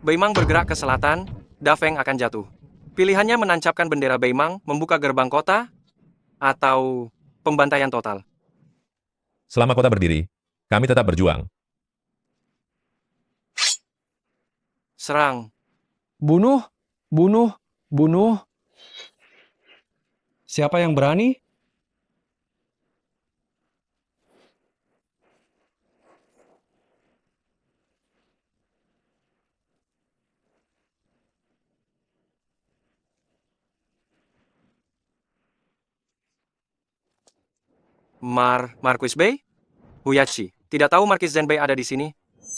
Beimang bergerak ke selatan, Dafeng akan jatuh. Pilihannya menancapkan bendera Beimang, membuka gerbang kota, atau pembantaian total. Selama kota berdiri, kami tetap berjuang. Serang. Bunuh, bunuh, bunuh. Siapa yang berani? Marquis Bei? Huyashi, tidak tahu Marquis Zenbei ada di sini.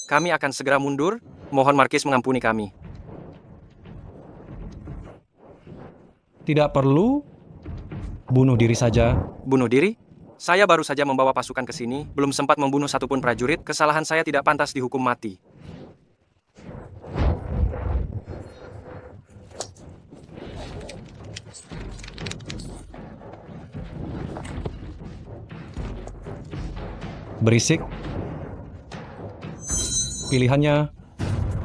Kami akan segera mundur. Mohon Marquis mengampuni kami. Tidak perlu. Bunuh diri saja. Bunuh diri? Saya baru saja membawa pasukan ke sini, belum sempat membunuh satupun prajurit. Kesalahan saya tidak pantas dihukum mati. Berisik. Pilihannya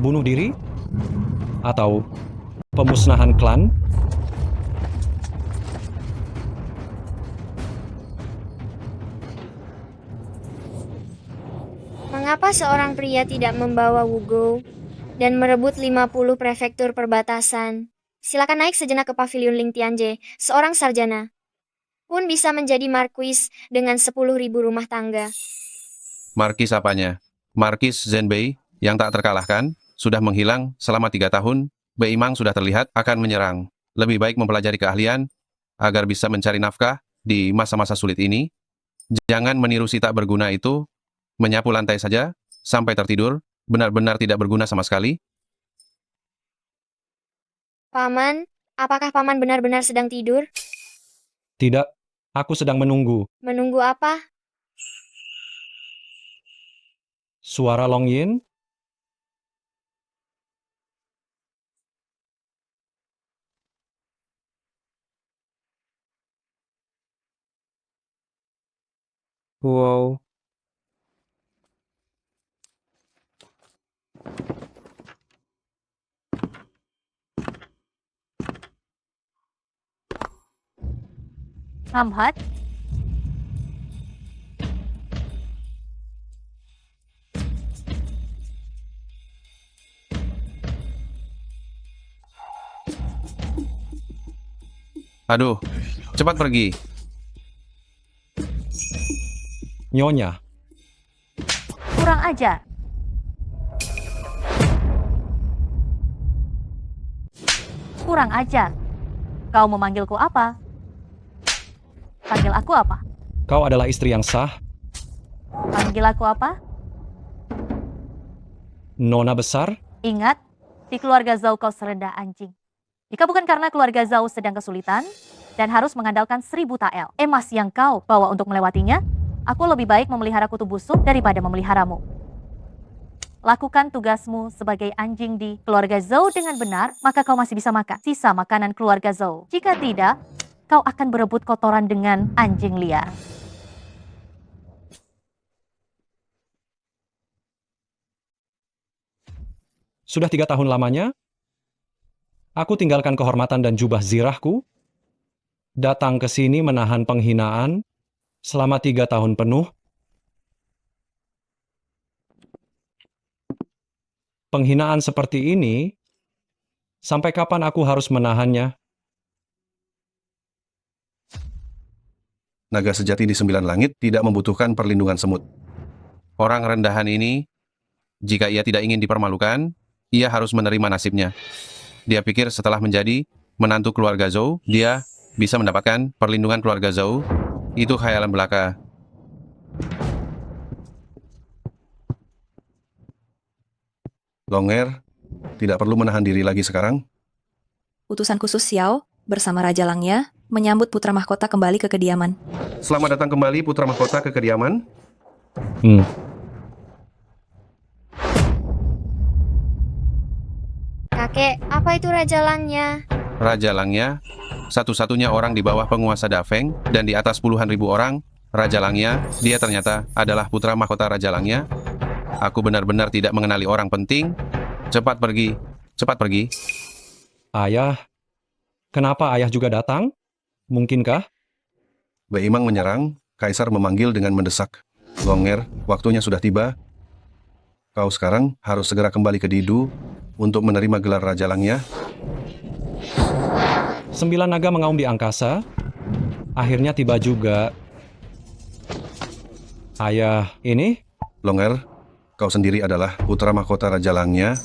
bunuh diri atau pemusnahan klan. Mengapa seorang pria tidak membawa Wugo dan merebut 50 prefektur perbatasan? Silakan naik sejenak ke pavilion Ling Tianje, seorang sarjana pun bisa menjadi marquis dengan 10.000 rumah tangga. Markis apanya? Markis Zenbei, yang tak terkalahkan, sudah menghilang selama 3 tahun. Beimang sudah terlihat akan menyerang. Lebih baik mempelajari keahlian, agar bisa mencari nafkah di masa-masa sulit ini. Jangan meniru si tak berguna itu, menyapu lantai saja, sampai tertidur, benar-benar tidak berguna sama sekali. Paman, apakah Paman benar-benar sedang tidur? Tidak, aku sedang menunggu. Menunggu apa? Suara Long Yin. Wow. Samhat, Aduh, cepat pergi. Nyonya. kurang ajar. Kurang ajar. Kau memanggilku apa? Panggil aku apa? Kau adalah istri yang sah, Panggil aku apa? nona besar. Ingat, di keluarga Zhou kau serendah anjing. Jika bukan karena keluarga Zhou sedang kesulitan dan harus mengandalkan 1000 tael emas yang kau bawa untuk melewatinya, aku lebih baik memelihara kutu busuk daripada memeliharamu. Lakukan tugasmu sebagai anjing di keluarga Zhou dengan benar, maka kau masih bisa makan sisa makanan keluarga Zhou. Jika tidak, kau akan berebut kotoran dengan anjing liar. Sudah 3 tahun lamanya, aku tinggalkan kehormatan dan jubah zirahku, datang ke sini menahan penghinaan selama 3 tahun penuh. Penghinaan seperti ini, sampai kapan aku harus menahannya? Naga sejati di 9 langit tidak membutuhkan perlindungan semut. Orang rendahan ini, jika ia tidak ingin dipermalukan, ia harus menerima nasibnya. Dia pikir setelah menjadi menantu keluarga Zhou, dia bisa mendapatkan perlindungan keluarga Zhou. Itu khayalan belaka. Longer, tidak perlu menahan diri lagi sekarang. Utusan khusus Xiao bersama Raja Langya menyambut putra mahkota kembali ke kediaman. Selamat datang kembali putra mahkota ke kediaman. Kakek, apa itu Raja Langya? Raja Langya, satu-satunya orang di bawah penguasa Dafeng dan di atas puluhan ribu orang. Raja Langya, dia ternyata adalah putra mahkota Raja Langya. Aku benar-benar tidak mengenali orang penting. Cepat pergi. Cepat pergi. Ayah, kenapa ayah juga datang? Mungkinkah? Beimang menyerang, Kaisar memanggil dengan mendesak. Longer, waktunya sudah tiba. Kau sekarang harus segera kembali ke Didu untuk menerima gelar Raja Langya. 9 naga mengaum di angkasa. Akhirnya tiba juga. Ayah, ini? Longer, kau sendiri adalah putra mahkota Raja Langya,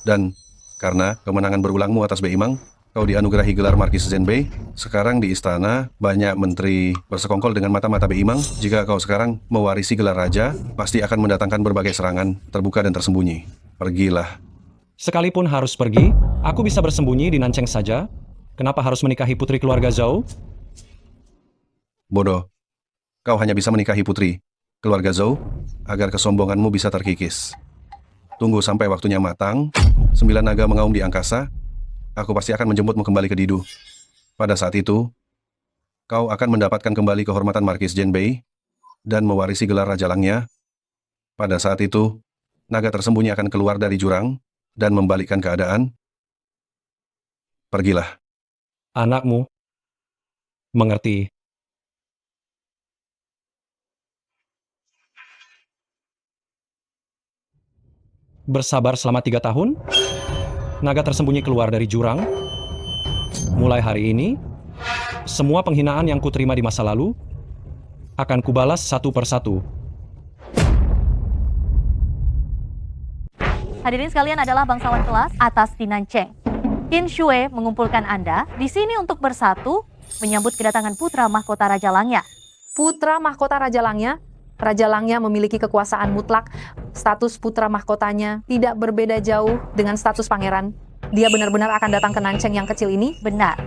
dan karena kemenangan berulangmu atas Beimang, kau dianugerahi gelar Markis Zenbei. Sekarang di istana, banyak menteri bersekongkol dengan mata-mata Beimang. Jika kau sekarang mewarisi gelar raja, pasti akan mendatangkan berbagai serangan, terbuka dan tersembunyi. Pergilah. Sekalipun harus pergi, aku bisa bersembunyi di Nancheng saja. Kenapa harus menikahi putri keluarga Zhou? Bodoh. Kau hanya bisa menikahi putri keluarga Zhou agar kesombonganmu bisa terkikis. Tunggu sampai waktunya matang, 9 naga mengaum di angkasa, aku pasti akan menjemputmu kembali ke Didu. Pada saat itu, kau akan mendapatkan kembali kehormatan Markis Zenbei dan mewarisi gelar Raja Langya. Pada saat itu, naga tersembunyi akan keluar dari jurang dan membalikkan keadaan. Pergilah. Anakmu. Mengerti. Bersabar selama 3 tahun? Naga tersembunyi keluar dari jurang? Mulai hari ini, semua penghinaan yang kuterima di masa lalu akan kubalas satu persatu. Hadirin sekalian adalah bangsawan kelas atas di Nancheng. Qin Shue mengumpulkan Anda di sini untuk bersatu menyambut kedatangan putra mahkota Raja Langya. Putra mahkota Raja Langya. Raja Langya memiliki kekuasaan mutlak. Status putra mahkotanya tidak berbeda jauh dengan status pangeran. Dia benar-benar akan datang ke Nancheng yang kecil ini? Benar.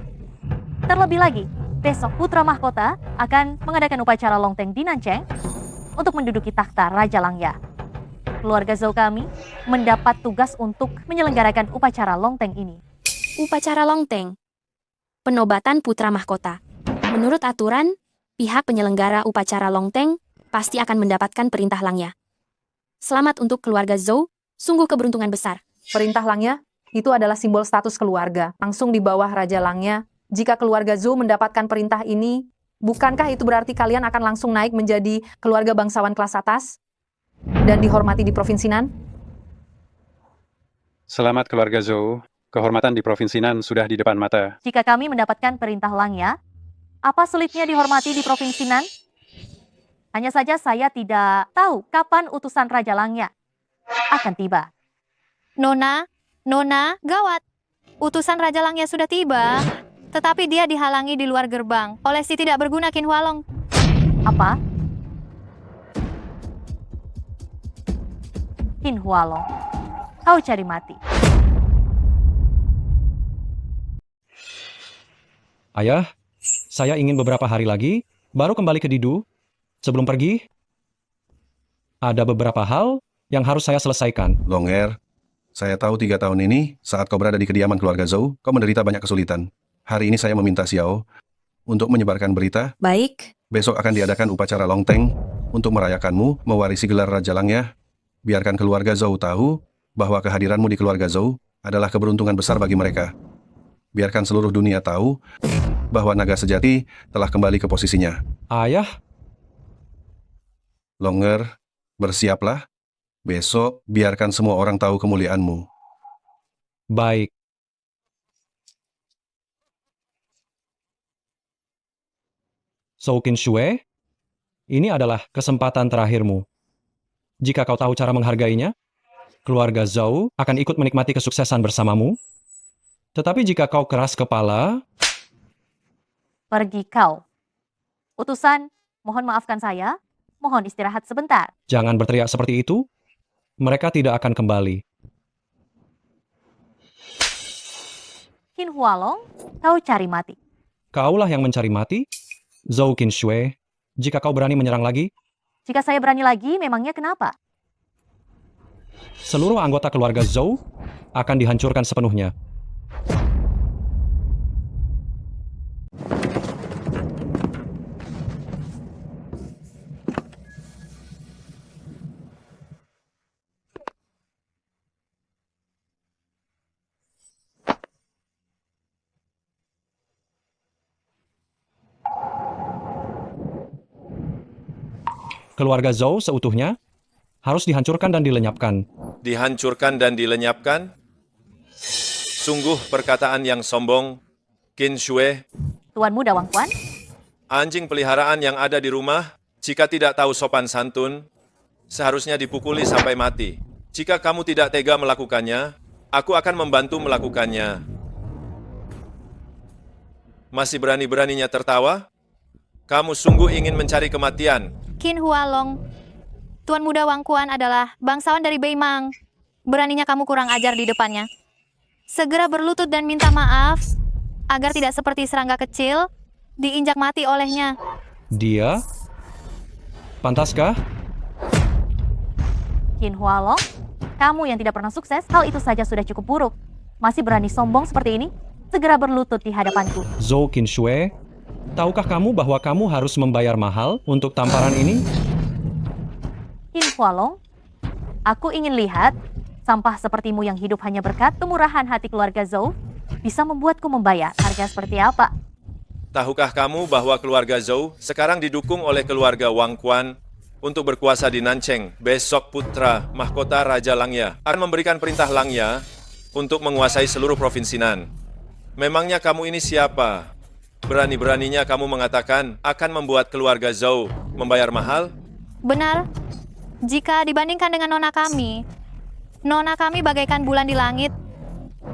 Terlebih lagi, besok putra mahkota akan mengadakan upacara Longteng di Nancheng untuk menduduki takhta Raja Langya. Keluarga Zhou kami mendapat tugas untuk menyelenggarakan upacara Longteng ini. Upacara Longteng. Penobatan putra mahkota. Menurut aturan, pihak penyelenggara upacara Longteng pasti akan mendapatkan perintah Langya. Selamat untuk keluarga Zhou, sungguh keberuntungan besar. Perintah Langya itu adalah simbol status keluarga. Langsung di bawah Raja Langya, jika keluarga Zhou mendapatkan perintah ini, bukankah itu berarti kalian akan langsung naik menjadi keluarga bangsawan kelas atas? Dan dihormati di Provinsi Nan? Selamat keluarga Zhou. Kehormatan di Provinsi Nan sudah di depan mata. Jika kami mendapatkan perintah Langya, apa sulitnya dihormati di Provinsi Nan? Hanya saja saya tidak tahu kapan utusan Raja Langya akan tiba. Nona, gawat. Utusan Raja Langya sudah tiba, tetapi dia dihalangi di luar gerbang oleh si tidak berguna Qin Hualong. Apa? Qin Hualong, kau cari mati. Ayah, saya ingin beberapa hari lagi baru kembali ke Didu. Sebelum pergi, ada beberapa hal yang harus saya selesaikan. Longer, saya tahu 3 tahun ini, saat kau berada di kediaman keluarga Zhou, kau menderita banyak kesulitan. Hari ini saya meminta Xiao untuk menyebarkan berita. Baik, Besok akan diadakan upacara Longteng untuk merayakanmu mewarisi gelar Raja Langya. Biarkan keluarga Zhou tahu bahwa kehadiranmu di keluarga Zhou adalah keberuntungan besar bagi mereka. Biarkan seluruh dunia tahu bahwa naga sejati telah kembali ke posisinya. Ayah, Longer, bersiaplah. Besok, biarkan semua orang tahu kemuliaanmu. baik. Zhou Qin Shue, ini adalah kesempatan terakhirmu. Jika kau tahu cara menghargainya, keluarga Zhou akan ikut menikmati kesuksesan bersamamu. Tetapi jika kau keras kepala, Pergi kau. Utusan, mohon maafkan saya. Mohon istirahat sebentar. jangan berteriak seperti itu. Mereka tidak akan kembali. Qin Hualong, kau cari mati. Kaulah yang mencari mati, Zhou Qin Shue. Jika kau berani menyerang lagi, Jika saya berani lagi, memangnya kenapa? seluruh anggota keluarga Zhou akan dihancurkan sepenuhnya. Keluarga Zhou seutuhnya harus dihancurkan dan dilenyapkan. Dihancurkan dan dilenyapkan? Sungguh perkataan yang sombong, Qin Shui. Tuan Muda Wang Quan, Anjing peliharaan yang ada di rumah, jika tidak tahu sopan santun, seharusnya dipukuli sampai mati. Jika kamu tidak tega melakukannya, aku akan membantu melakukannya. Masih berani-beraninya tertawa? Kamu sungguh ingin mencari kematian. Qin Hualong, Tuan Muda Wang Quan adalah bangsawan dari Beimang. Beraninya kamu kurang ajar di depannya. Segera berlutut dan minta maaf, agar tidak seperti serangga kecil, diinjak mati olehnya. Dia? Pantaskah? Qin Hualong, kamu yang tidak pernah sukses, hal itu saja sudah cukup buruk. Masih berani sombong seperti ini? Segera berlutut di hadapanku. Zhou Qinshui, tahukah kamu bahwa kamu harus membayar mahal untuk tamparan ini? Qin Hualong, aku ingin lihat sampah sepertimu yang hidup hanya berkat kemurahan hati keluarga Zhou bisa membuatku membayar harga seperti apa. Tahukah kamu bahwa keluarga Zhou sekarang didukung oleh keluarga Wang Quan untuk berkuasa di Nancheng? Besok putra mahkota Raja Langya akan memberikan perintah Langya untuk menguasai seluruh provinsi Nan. Memangnya kamu ini siapa? Berani-beraninya kamu mengatakan akan membuat keluarga Zhou membayar mahal? Benar, jika dibandingkan dengan nona kami bagaikan bulan di langit,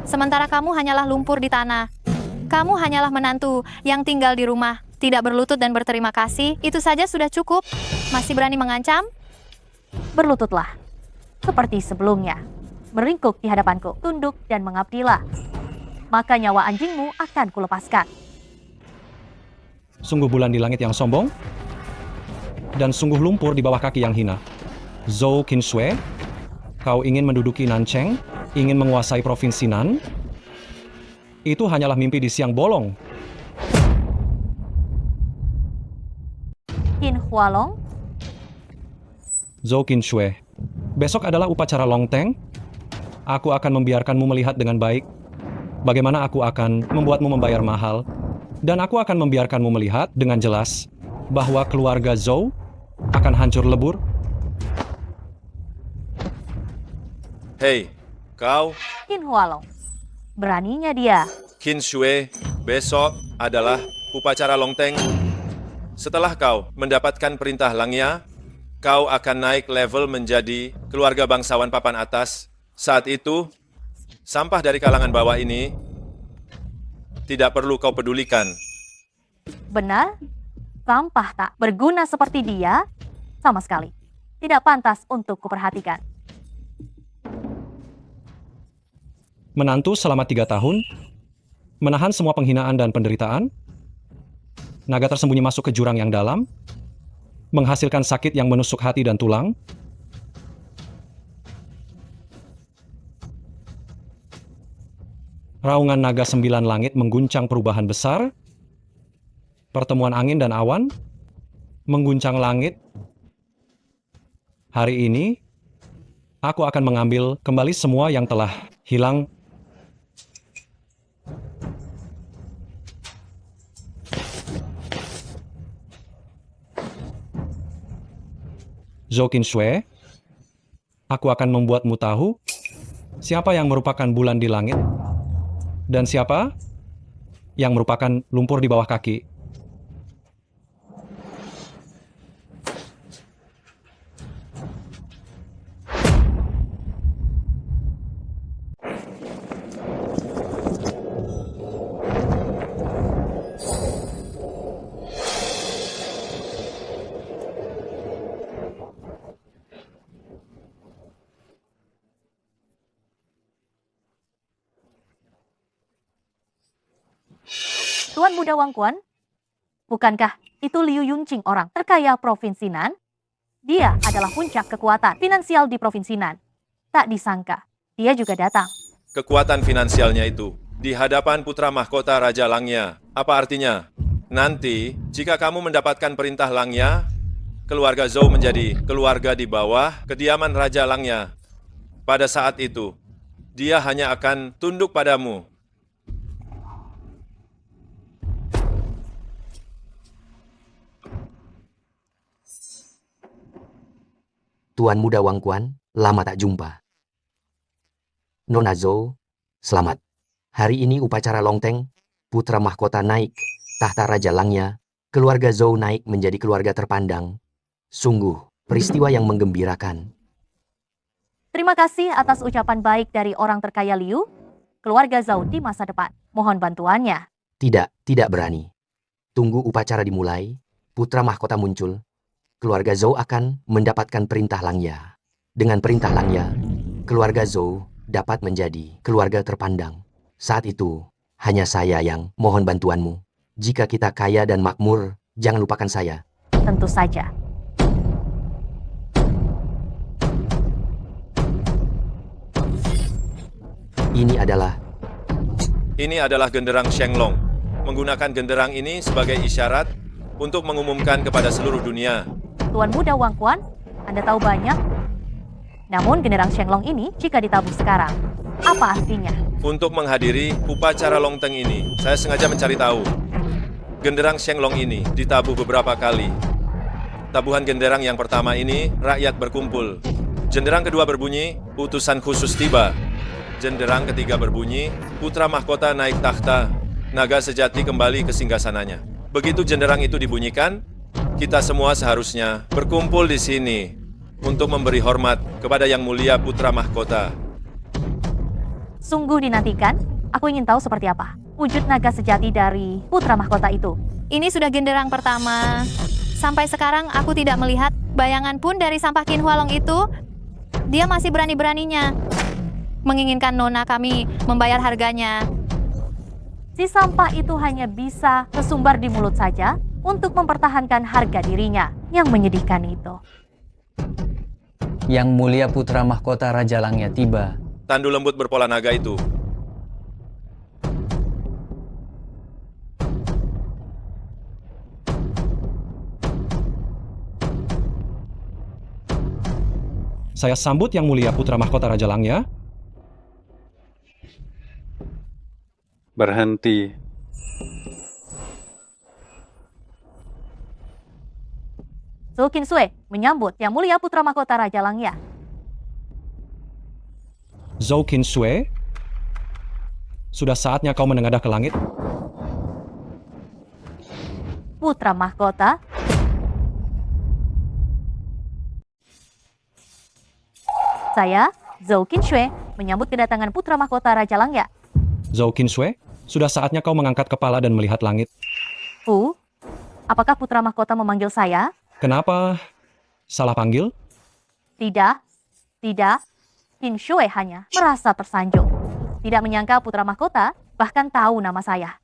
sementara kamu hanyalah lumpur di tanah. Kamu hanyalah menantu yang tinggal di rumah, tidak berlutut dan berterima kasih, itu saja sudah cukup. Masih berani mengancam? Berlututlah, seperti sebelumnya. Meringkuk di hadapanku, tunduk dan mengabdilah. Maka nyawa anjingmu akan kulepaskan. Sungguh bulan di langit yang sombong, dan sungguh lumpur di bawah kaki yang hina. Zhou Qinshui, kau ingin menduduki Nancheng, ingin menguasai provinsi Nan? Itu hanyalah mimpi di siang bolong. Qin Hualong, Zhou Qinshui, besok adalah upacara Longteng. Aku akan membiarkanmu melihat dengan baik bagaimana aku akan membuatmu membayar mahal. Dan aku akan membiarkanmu melihat dengan jelas bahwa keluarga Zhou akan hancur lebur. Hei, kau, Qin Hualong. Beraninya dia. Qin Shui, besok adalah upacara Longteng. Setelah kau mendapatkan perintah Langya, kau akan naik level menjadi keluarga bangsawan papan atas. Saat itu, sampah dari kalangan bawah ini tidak perlu kau pedulikan. Benar, sampah tak berguna seperti dia sama sekali. Tidak pantas untuk kuperhatikan. Menantu selama 3 tahun, menahan semua penghinaan dan penderitaan, naga tersembunyi masuk ke jurang yang dalam, menghasilkan sakit yang menusuk hati dan tulang. Raungan naga 9 langit mengguncang perubahan besar, pertemuan angin dan awan, mengguncang langit. Hari ini, aku akan mengambil kembali semua yang telah hilang. Zhou Qinshui, aku akan membuatmu tahu siapa yang merupakan bulan di langit dan siapa yang merupakan lumpur di bawah kaki. Tuan Muda Wang Quan, bukankah itu Liu Yunqing orang terkaya Provinsi Nan? Dia adalah puncak kekuatan finansial di Provinsi Nan. Tak disangka, dia juga datang. Kekuatan finansialnya itu di hadapan putra mahkota Raja Langya. Apa artinya? Nanti, jika kamu mendapatkan perintah Langya, keluarga Zhou menjadi keluarga di bawah kediaman Raja Langya. Pada saat itu, dia hanya akan tunduk padamu. Tuan Muda Wang Quan, lama tak jumpa. Nona Zhou, selamat. Hari ini upacara Longteng, putra mahkota naik, tahta Raja Langya, keluarga Zhou naik menjadi keluarga terpandang. Sungguh, peristiwa yang menggembirakan. Terima kasih atas ucapan baik dari orang terkaya Liu, keluarga Zhou di masa depan. Mohon bantuannya. Tidak berani. Tunggu upacara dimulai, putra mahkota muncul. Keluarga Zhou akan mendapatkan perintah Langya. Dengan perintah Langya, keluarga Zhou dapat menjadi keluarga terpandang. Saat itu, hanya saya yang mohon bantuanmu. Jika kita kaya dan makmur, jangan lupakan saya. Tentu saja. Ini adalah genderang Shenglong. Menggunakan genderang ini sebagai isyarat untuk mengumumkan kepada seluruh dunia. Tuan Muda Wang Quan, Anda tahu banyak. Namun genderang Shenglong ini jika ditabuh sekarang, apa artinya? Untuk menghadiri upacara Longteng ini, saya sengaja mencari tahu. Genderang Shenglong ini ditabuh beberapa kali. Tabuhan genderang yang pertama ini, rakyat berkumpul. Genderang kedua berbunyi, utusan khusus tiba. Genderang ketiga berbunyi, putra mahkota naik takhta. Naga sejati kembali ke singgasananya. Begitu genderang itu dibunyikan, kita semua seharusnya berkumpul di sini untuk memberi hormat kepada Yang Mulia Putra Mahkota. Sungguh dinantikan, aku ingin tahu seperti apa wujud naga sejati dari Putra Mahkota itu. Ini sudah genderang pertama. Sampai sekarang aku tidak melihat bayangan pun dari sampah Qin Hualong itu. Dia masih berani-beraninya menginginkan nona kami membayar harganya. Si sampah itu hanya bisa tersumbar di mulut saja untuk mempertahankan harga dirinya. Yang menyedihkan itu. Yang Mulia Putra Mahkota Raja Langya tiba. Tandu lembut berpola naga itu. Saya sambut Yang Mulia Putra Mahkota Raja Langya. Berhenti. Zhou Qinshui menyambut Yang Mulia Putra Mahkota Raja Langya. Zhou Qinshui, sudah saatnya kau menengadah ke langit. Putra Mahkota. Saya, Zhou Qinshui, menyambut kedatangan Putra Mahkota Raja Langya. Zhou Qinshui, sudah saatnya kau mengangkat kepala dan melihat langit. Apakah Putra Mahkota memanggil saya? Kenapa? Salah panggil? Tidak. Qinshui hanya merasa tersanjung. Tidak menyangka Putra Mahkota bahkan tahu nama saya.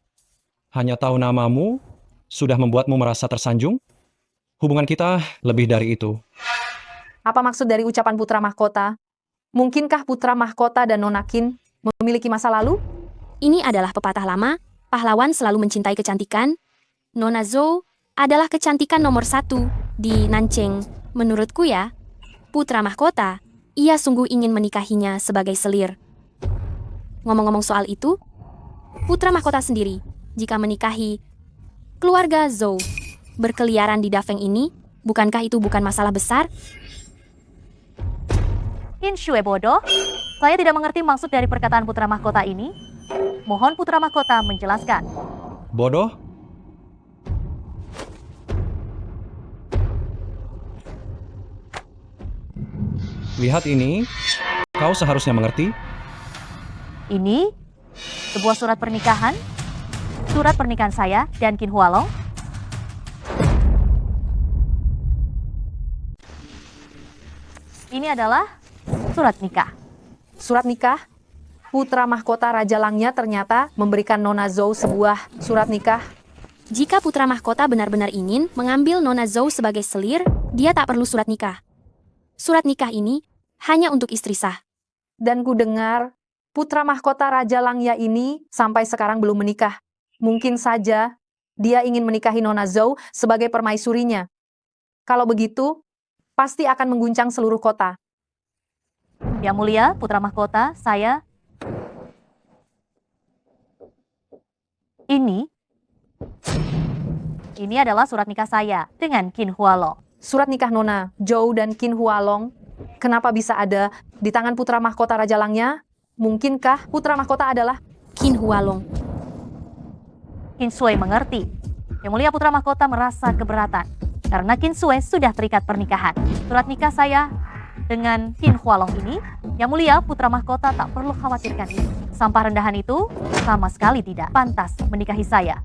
Hanya tahu namamu sudah membuatmu merasa tersanjung? Hubungan kita lebih dari itu. Apa maksud dari ucapan Putra Mahkota? Mungkinkah Putra Mahkota dan Nona Qin memiliki masa lalu? Ini adalah pepatah lama, pahlawan selalu mencintai kecantikan. Nona Zhou adalah kecantikan nomor 1 di Nancheng. Menurutku ya, Putra Mahkota, ia sungguh ingin menikahinya sebagai selir. Ngomong-ngomong soal itu, Putra Mahkota sendiri, jika menikahi keluarga Zhou, berkeliaran di Dafeng ini, bukankah itu bukan masalah besar? Qinshui bodoh, saya tidak mengerti maksud dari perkataan Putra Mahkota ini. Mohon Putra Mahkota menjelaskan. Bodoh? Lihat ini, kau seharusnya mengerti. Ini sebuah surat pernikahan. Surat pernikahan saya dan Qin Hualong. Ini adalah surat nikah. Surat nikah? Putra Mahkota Raja Langya ternyata memberikan Nona Zhou sebuah surat nikah. Jika Putra Mahkota benar-benar ingin mengambil Nona Zhou sebagai selir, dia tak perlu surat nikah. Surat nikah ini hanya untuk istri sah. Dan ku dengar, Putra Mahkota Raja Langya ini sampai sekarang belum menikah. Mungkin saja dia ingin menikahi Nona Zhou sebagai permaisurinya. Kalau begitu, pasti akan mengguncang seluruh kota. Yang Mulia Putra Mahkota, saya... Ini adalah surat nikah saya dengan Qin Hualong. Surat nikah Nona Zhou dan Qin Hualong Kenapa bisa ada di tangan putra mahkota Raja Langya? Mungkinkah putra mahkota adalah Qin Hualong? Qin Shui mengerti. Yang Mulia Putra Mahkota merasa keberatan karena Qin Shui sudah terikat pernikahan. Surat nikah saya dengan Qin Hualong ini, Yang Mulia Putra Mahkota tak perlu khawatirkan itu. Sampah rendahan itu sama sekali tidak pantas menikahi saya.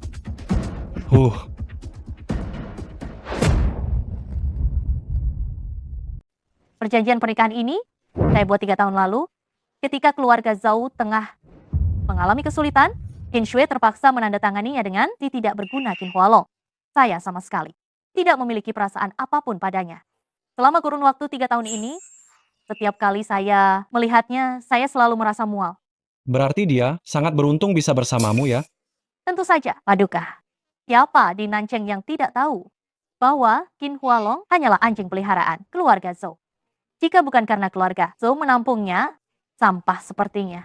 Perjanjian pernikahan ini saya buat 3 tahun lalu ketika keluarga Zhou tengah mengalami kesulitan. Qin Shui terpaksa menandatanganinya dengan si tidak berguna Qin Hualong. Saya sama sekali tidak memiliki perasaan apapun padanya. Selama kurun waktu 3 tahun ini, setiap kali saya melihatnya, saya selalu merasa mual. Berarti dia sangat beruntung bisa bersamamu ya? Tentu saja, Paduka. Siapa di Nancheng yang tidak tahu bahwa Qin Hualong hanyalah anjing peliharaan keluarga Zhou? Jika bukan karena keluarga Zhou menampungnya, sampah sepertinya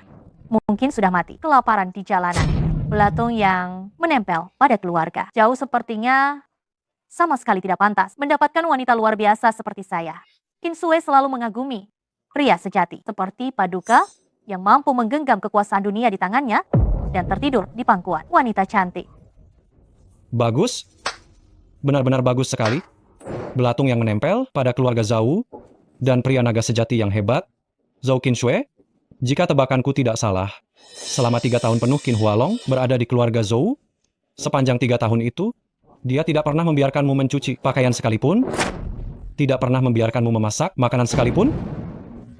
mungkin sudah mati kelaparan di jalanan. Belatung yang menempel pada keluarga. Jauh sepertinya sama sekali tidak pantas mendapatkan wanita luar biasa seperti saya. Qin Shui selalu mengagumi pria sejati seperti Paduka yang mampu menggenggam kekuasaan dunia di tangannya dan tertidur di pangkuan wanita cantik. Bagus. Benar-benar bagus sekali. Belatung yang menempel pada keluarga Zhou dan pria naga sejati yang hebat. Zhou Qin Shui, jika tebakanku tidak salah, selama 3 tahun penuh Qin Hualong berada di keluarga Zhou. Sepanjang 3 tahun itu, dia tidak pernah membiarkanmu mencuci pakaian sekalipun, tidak pernah membiarkanmu memasak makanan sekalipun.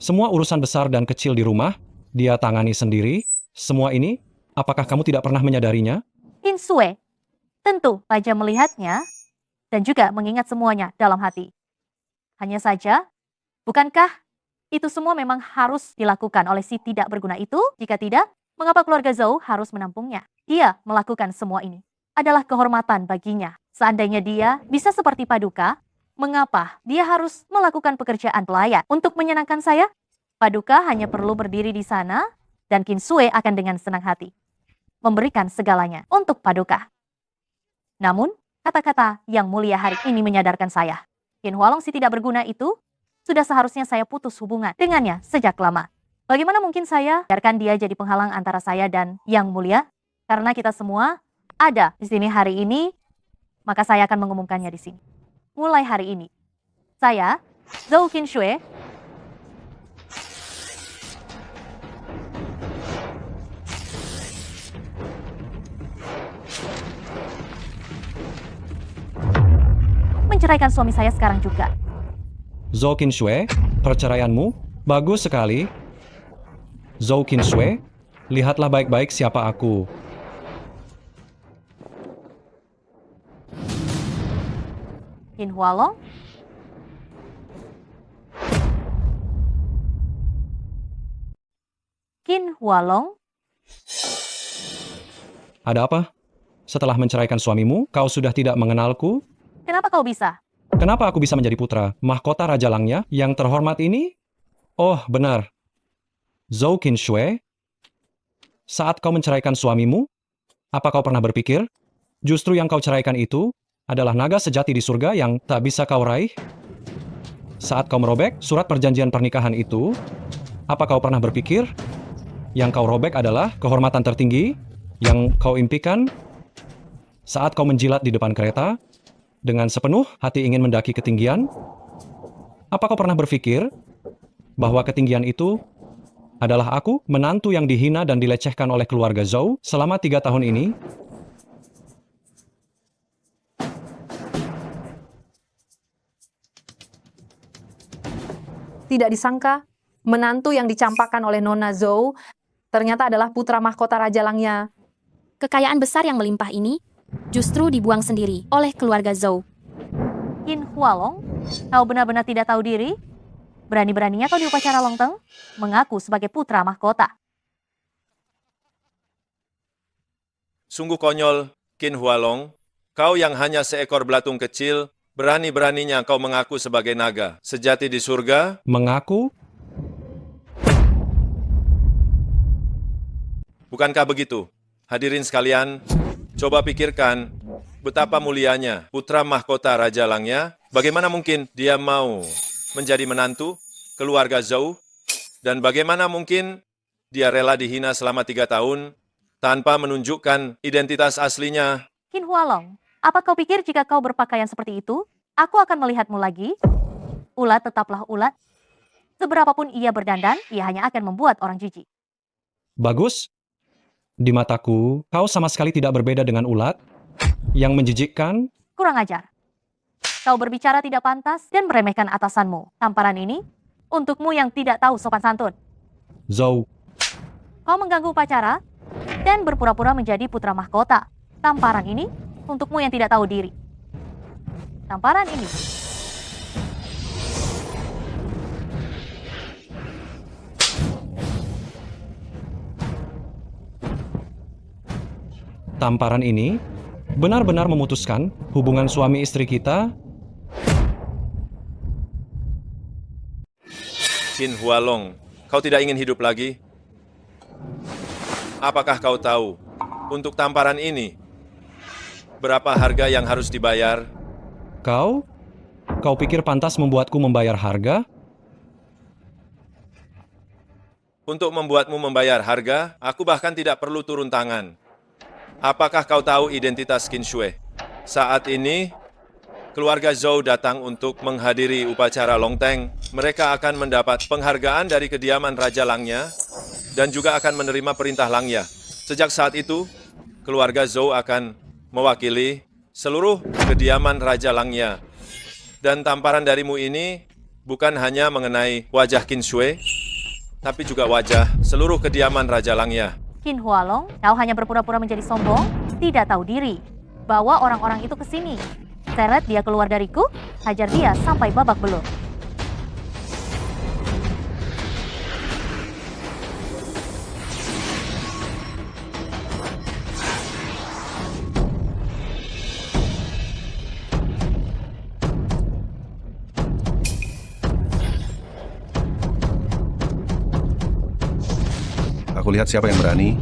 Semua urusan besar dan kecil di rumah, dia tangani sendiri. Semua ini, apakah kamu tidak pernah menyadarinya? Qin Shui tentu saja melihatnya dan juga mengingat semuanya dalam hati. Hanya saja, bukankah itu semua memang harus dilakukan oleh si tidak berguna itu? Jika tidak, mengapa keluarga Zhou harus menampungnya? Dia melakukan semua ini adalah kehormatan baginya. Seandainya dia bisa seperti Paduka, mengapa dia harus melakukan pekerjaan pelayan untuk menyenangkan saya? Paduka hanya perlu berdiri di sana dan Qin Shui akan dengan senang hati memberikan segalanya untuk Paduka. Namun, kata-kata yang mulia hari ini menyadarkan saya. Qin Hualong si tidak berguna itu sudah seharusnya saya putus hubungan dengannya sejak lama. Bagaimana mungkin saya biarkan dia jadi penghalang antara saya dan Yang Mulia? Karena kita semua ada di sini hari ini, maka saya akan mengumumkannya di sini. Mulai hari ini, saya, Zhou Qin Shui, menceraikan suami saya sekarang juga. Zhou Qin Shui, perceraianmu bagus sekali. Zhou Qin Shui, lihatlah baik-baik siapa aku. Qin Hualong, Qin Hualong, Ada apa? Setelah menceraikan suamimu, kau sudah tidak mengenalku? kenapa kau bisa? Kenapa aku bisa menjadi putra mahkota Raja Langya yang terhormat ini? Oh, benar. Zhou Qin Shui, saat kau menceraikan suamimu, apa kau pernah berpikir justru yang kau ceraikan itu adalah naga sejati di surga yang tak bisa kau raih? Saat kau merobek surat perjanjian pernikahan itu, apa kau pernah berpikir yang kau robek adalah kehormatan tertinggi yang kau impikan? Saat kau menjilat di depan kereta, dengan sepenuh hati ingin mendaki ketinggian, apa kau pernah berpikir bahwa ketinggian itu adalah aku, menantu yang dihina dan dilecehkan oleh keluarga Zhou selama 3 tahun ini? tidak disangka menantu yang dicampakkan oleh Nona Zhou ternyata adalah putra mahkota Raja Langya. Kekayaan besar yang melimpah ini justru dibuang sendiri oleh keluarga Zhou. Qin Hualong, kau benar-benar tidak tahu diri? Berani-beraninya kau di upacara Longteng mengaku sebagai putra mahkota. Sungguh konyol, Qin Hualong. Kau yang hanya seekor belatung kecil, berani-beraninya kau mengaku sebagai naga sejati di surga? Mengaku? Bukankah begitu? Hadirin sekalian, coba pikirkan betapa mulianya putra mahkota Raja Langya. Bagaimana mungkin dia mau menjadi menantu keluarga Zhou, dan bagaimana mungkin dia rela dihina selama 3 tahun tanpa menunjukkan identitas aslinya. Qin Hualong, apa kau pikir jika kau berpakaian seperti itu, aku akan melihatmu lagi? Ulat tetaplah ulat. Seberapapun ia berdandan, ia hanya akan membuat orang jijik. Bagus. Di mataku, kau sama sekali tidak berbeda dengan ulat. Yang menjijikkan, Kurang ajar. Kau berbicara tidak pantas dan meremehkan atasanmu. Tamparan ini untukmu yang tidak tahu sopan santun. Zhou, Kau mengganggu upacara dan berpura-pura menjadi putra mahkota. Tamparan ini untukmu yang tidak tahu diri. Tamparan ini. tamparan ini benar-benar memutuskan hubungan suami istri kita. Qin Hualong, kau tidak ingin hidup lagi? Apakah kau tahu, untuk tamparan ini, berapa harga yang harus dibayar? Kau pikir pantas membuatku membayar harga? Untuk membuatmu membayar harga, aku bahkan tidak perlu turun tangan. Apakah kau tahu identitas Qin Shui? Saat ini, keluarga Zhou datang untuk menghadiri upacara Longteng. Mereka akan mendapat penghargaan dari kediaman Raja Langya dan juga akan menerima perintah Langya. Sejak saat itu, keluarga Zhou akan mewakili seluruh kediaman Raja Langya. Dan tamparan darimu ini bukan hanya mengenai wajah Qin Shui, tapi juga wajah seluruh kediaman Raja Langya. Qin Hualong, kau hanya berpura-pura menjadi sombong, tidak tahu diri. Bawa orang-orang itu ke sini. Seret dia keluar dariku, hajar dia sampai babak belur. Aku lihat siapa yang berani.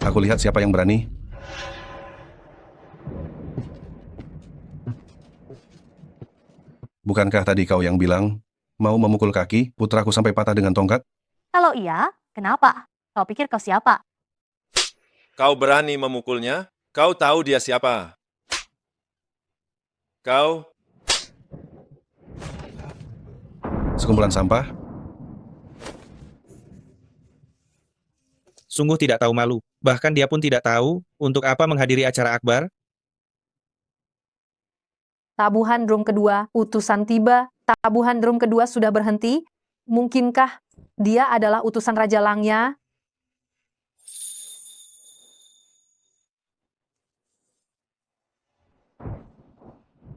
Aku lihat siapa yang berani. Bukankah tadi kau yang bilang mau memukul kaki putraku sampai patah dengan tongkat? Kalau iya, kenapa? Kau pikir kau siapa? Kau berani memukulnya? Kau tahu dia siapa? Kau Sekumpulan sampah? Sungguh tidak tahu malu. Bahkan dia pun tidak tahu untuk apa menghadiri acara akbar. Tabuhan drum kedua, utusan tiba. Tabuhan drum kedua sudah berhenti. Mungkinkah dia adalah utusan Raja Langya?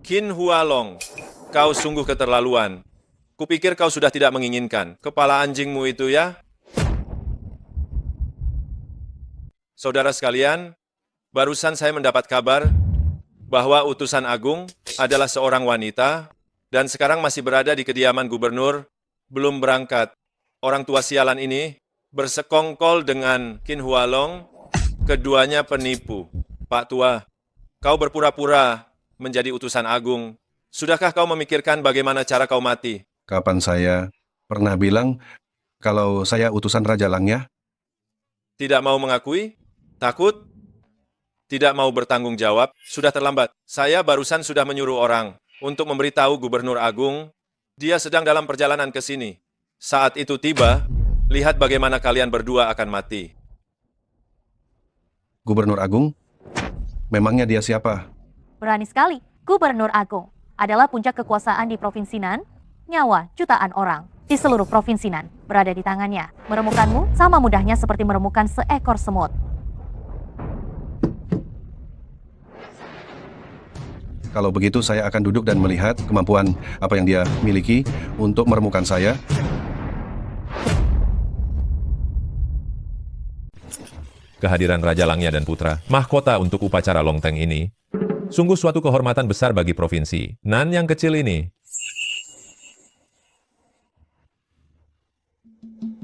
Qin Hualong, kau sungguh keterlaluan. Kupikir kau sudah tidak menginginkan kepala anjingmu itu ya? Saudara sekalian, barusan saya mendapat kabar bahwa utusan agung adalah seorang wanita dan sekarang masih berada di kediaman gubernur, belum berangkat. Orang tua sialan ini bersekongkol dengan Qin Hualong, keduanya penipu. Pak tua, kau berpura-pura menjadi utusan agung. Sudahkah kau memikirkan bagaimana cara kau mati? Kapan saya pernah bilang kalau saya utusan Raja Langya? Tidak mau mengakui? Takut? Tidak mau bertanggung jawab? Sudah terlambat. Saya barusan sudah menyuruh orang untuk memberitahu Gubernur Agung, dia sedang dalam perjalanan ke sini. Saat itu tiba, lihat bagaimana kalian berdua akan mati. Gubernur Agung? Memangnya dia siapa? Berani sekali. Gubernur Agung adalah puncak kekuasaan di Provinsi Nan. Nyawa jutaan orang di seluruh Provinsi Nan berada di tangannya. Meremukanmu sama mudahnya seperti meremukan seekor semut. Kalau begitu saya akan duduk dan melihat kemampuan apa yang dia miliki untuk meremukan saya. Kehadiran Raja Langya dan Putra, mahkota untuk upacara Longteng ini, Sungguh suatu kehormatan besar bagi provinsi Nan yang kecil ini.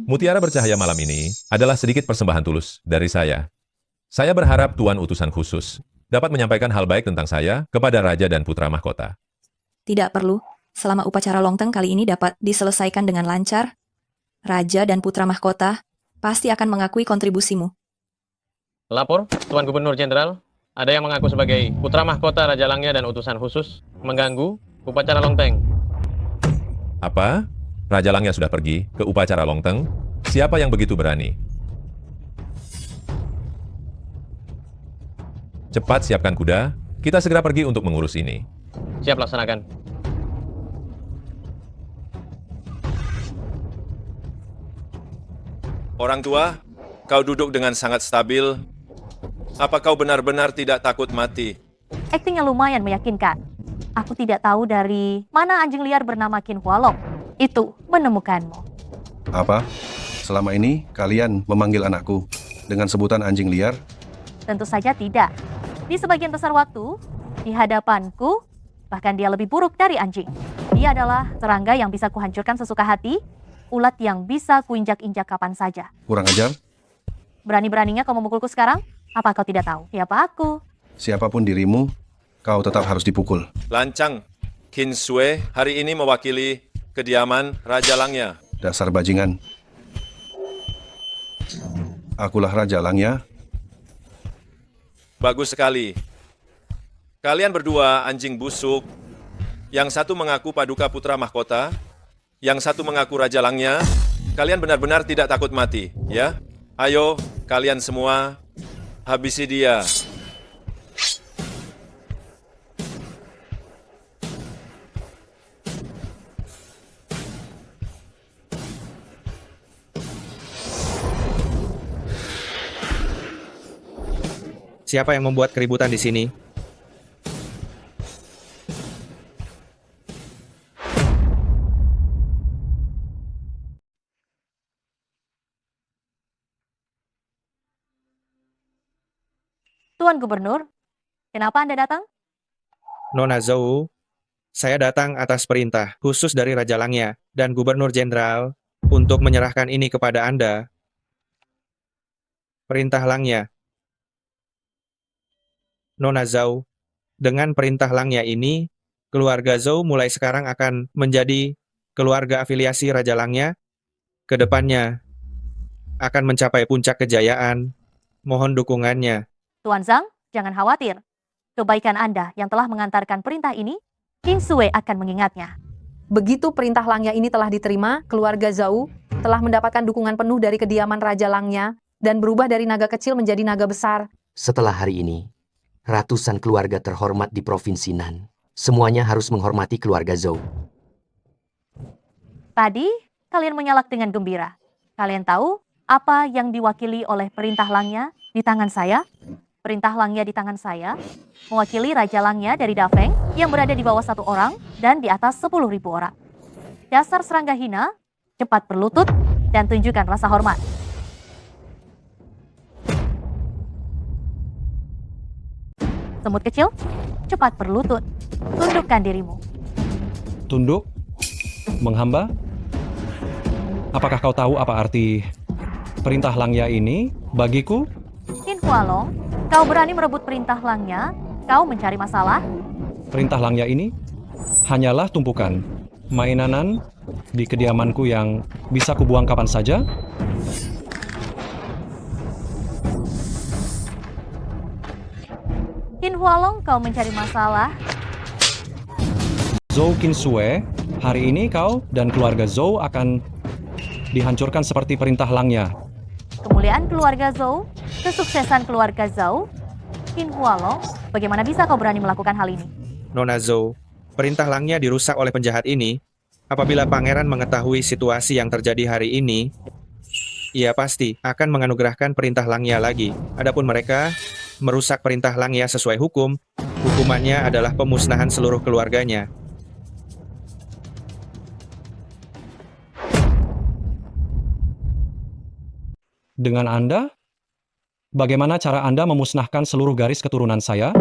Mutiara bercahaya malam ini adalah sedikit persembahan tulus dari saya. Saya berharap Tuan Utusan Khusus dapat menyampaikan hal baik tentang saya kepada Raja dan Putra Mahkota. Tidak perlu. Selama upacara Longteng kali ini dapat diselesaikan dengan lancar, Raja dan Putra Mahkota pasti akan mengakui kontribusimu. Lapor, Tuan Gubernur Jenderal, ada yang mengaku sebagai Putra Mahkota Raja Langya dan Utusan Khusus mengganggu upacara Longteng. Apa? Raja Langya sudah pergi ke upacara Longteng? Siapa yang begitu berani? Cepat siapkan kuda, kita segera pergi untuk mengurus ini. Siap laksanakan. Orang tua, kau duduk dengan sangat stabil. Apa kau benar-benar tidak takut mati? Aktingnya lumayan meyakinkan. Aku tidak tahu dari mana anjing liar bernama Qin Hualong itu menemukanmu. Apa? Selama ini kalian memanggil anakku dengan sebutan anjing liar? Tentu saja tidak. Di sebagian besar waktu, di hadapanku, bahkan dia lebih buruk dari anjing. Dia adalah serangga yang bisa kuhancurkan sesuka hati, ulat yang bisa kuinjak-injak kapan saja. Kurang ajar? Berani-beraninya kau memukulku sekarang? Apa kau tidak tahu siapa aku? Siapapun dirimu, kau tetap harus dipukul. Lancang, Qin Sui hari ini mewakili kediaman Raja Langya. Dasar bajingan. Akulah Raja Langya. Bagus sekali. Kalian berdua anjing busuk. Yang satu mengaku Paduka Putra Mahkota, yang satu mengaku Raja Langya. Kalian benar-benar tidak takut mati, ya? Ayo, kalian semua, habisi dia. Siapa yang membuat keributan di sini? Tuan Gubernur, kenapa Anda datang? Nona Zhou, saya datang atas perintah khusus dari Raja Langya dan Gubernur Jenderal untuk menyerahkan ini kepada Anda. Perintah Langya. Nona Zhou, dengan perintah Langya ini, keluarga Zhou mulai sekarang akan menjadi keluarga afiliasi Raja Langya. Kedepannya akan mencapai puncak kejayaan. Mohon dukungannya. Tuan Zhang, jangan khawatir. Kebaikan Anda yang telah mengantarkan perintah ini, Qin Sui akan mengingatnya. Begitu perintah Langya ini telah diterima, keluarga Zhou telah mendapatkan dukungan penuh dari kediaman Raja Langya dan berubah dari naga kecil menjadi naga besar. Setelah hari ini, ratusan keluarga terhormat di Provinsi Nan. Semuanya harus menghormati keluarga Zhou. Tadi, kalian menyalak dengan gembira. Kalian tahu apa yang diwakili oleh perintah Langya di tangan saya? Perintah Langya di tangan saya mewakili Raja Langya dari Dafeng yang berada di bawah 1 orang dan di atas 10.000 orang. Dasar serangga hina, cepat berlutut dan tunjukkan rasa hormat. Semut kecil, cepat berlutut. Tundukkan dirimu. Tunduk? Menghamba? Apakah kau tahu apa arti perintah Langya ini bagiku? Qin Hualong, kau berani merebut perintah Langya? Kau mencari masalah? Perintah Langya ini hanyalah tumpukan mainanan di kediamanku yang bisa kubuang kapan saja. Qin Hualong, kau mencari masalah? Zhou Qin Sui, hari ini kau dan keluarga Zhou akan dihancurkan seperti perintah Langya. Kemuliaan keluarga Zhou, kesuksesan keluarga Zhou. Qin Hualong, bagaimana bisa kau berani melakukan hal ini? Nona Zhou, perintah Langya dirusak oleh penjahat ini. Apabila pangeran mengetahui situasi yang terjadi hari ini, ia pasti akan menganugerahkan perintah Langya lagi. Adapun mereka merusak perintah Langya sesuai hukum, hukumannya adalah pemusnahan seluruh keluarganya. Dengan Anda? Bagaimana cara Anda memusnahkan seluruh garis keturunan saya?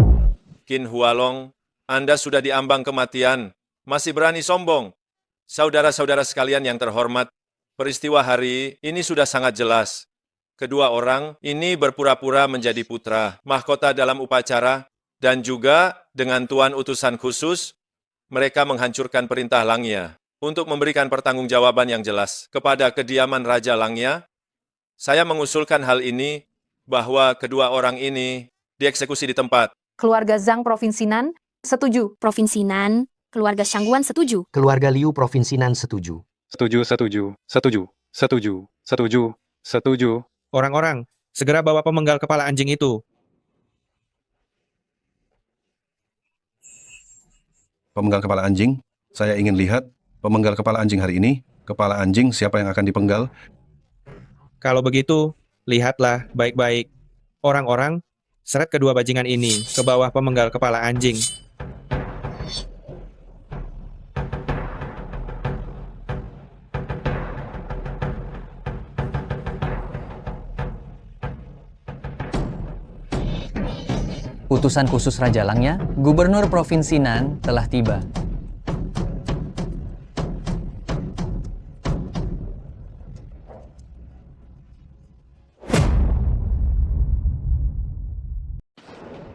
Qin Hualong, Anda sudah diambang kematian. Masih berani sombong. Saudara-saudara sekalian yang terhormat, peristiwa hari ini sudah sangat jelas. Kedua orang ini berpura-pura menjadi putra mahkota dalam upacara, dan juga dengan tuan utusan khusus, mereka menghancurkan perintah Langya untuk memberikan pertanggungjawaban yang jelas kepada kediaman Raja Langya. Saya mengusulkan hal ini bahwa kedua orang ini dieksekusi di tempat. Keluarga Zhang Provinsi Nan, setuju. Provinsi Nan, keluarga Shangguan setuju. Keluarga Liu Provinsi Nan setuju. Setuju, setuju, setuju, setuju, setuju, setuju. Orang-orang, segera bawa pemenggal kepala anjing itu. Pemenggal kepala anjing, saya ingin lihat pemenggal kepala anjing hari ini. Kepala anjing siapa yang akan dipenggal? Kalau begitu, lihatlah baik-baik. Orang-orang, seret kedua bajingan ini ke bawah pemenggal kepala anjing. Utusan khusus Raja Langya, Gubernur Provinsi Nan telah tiba.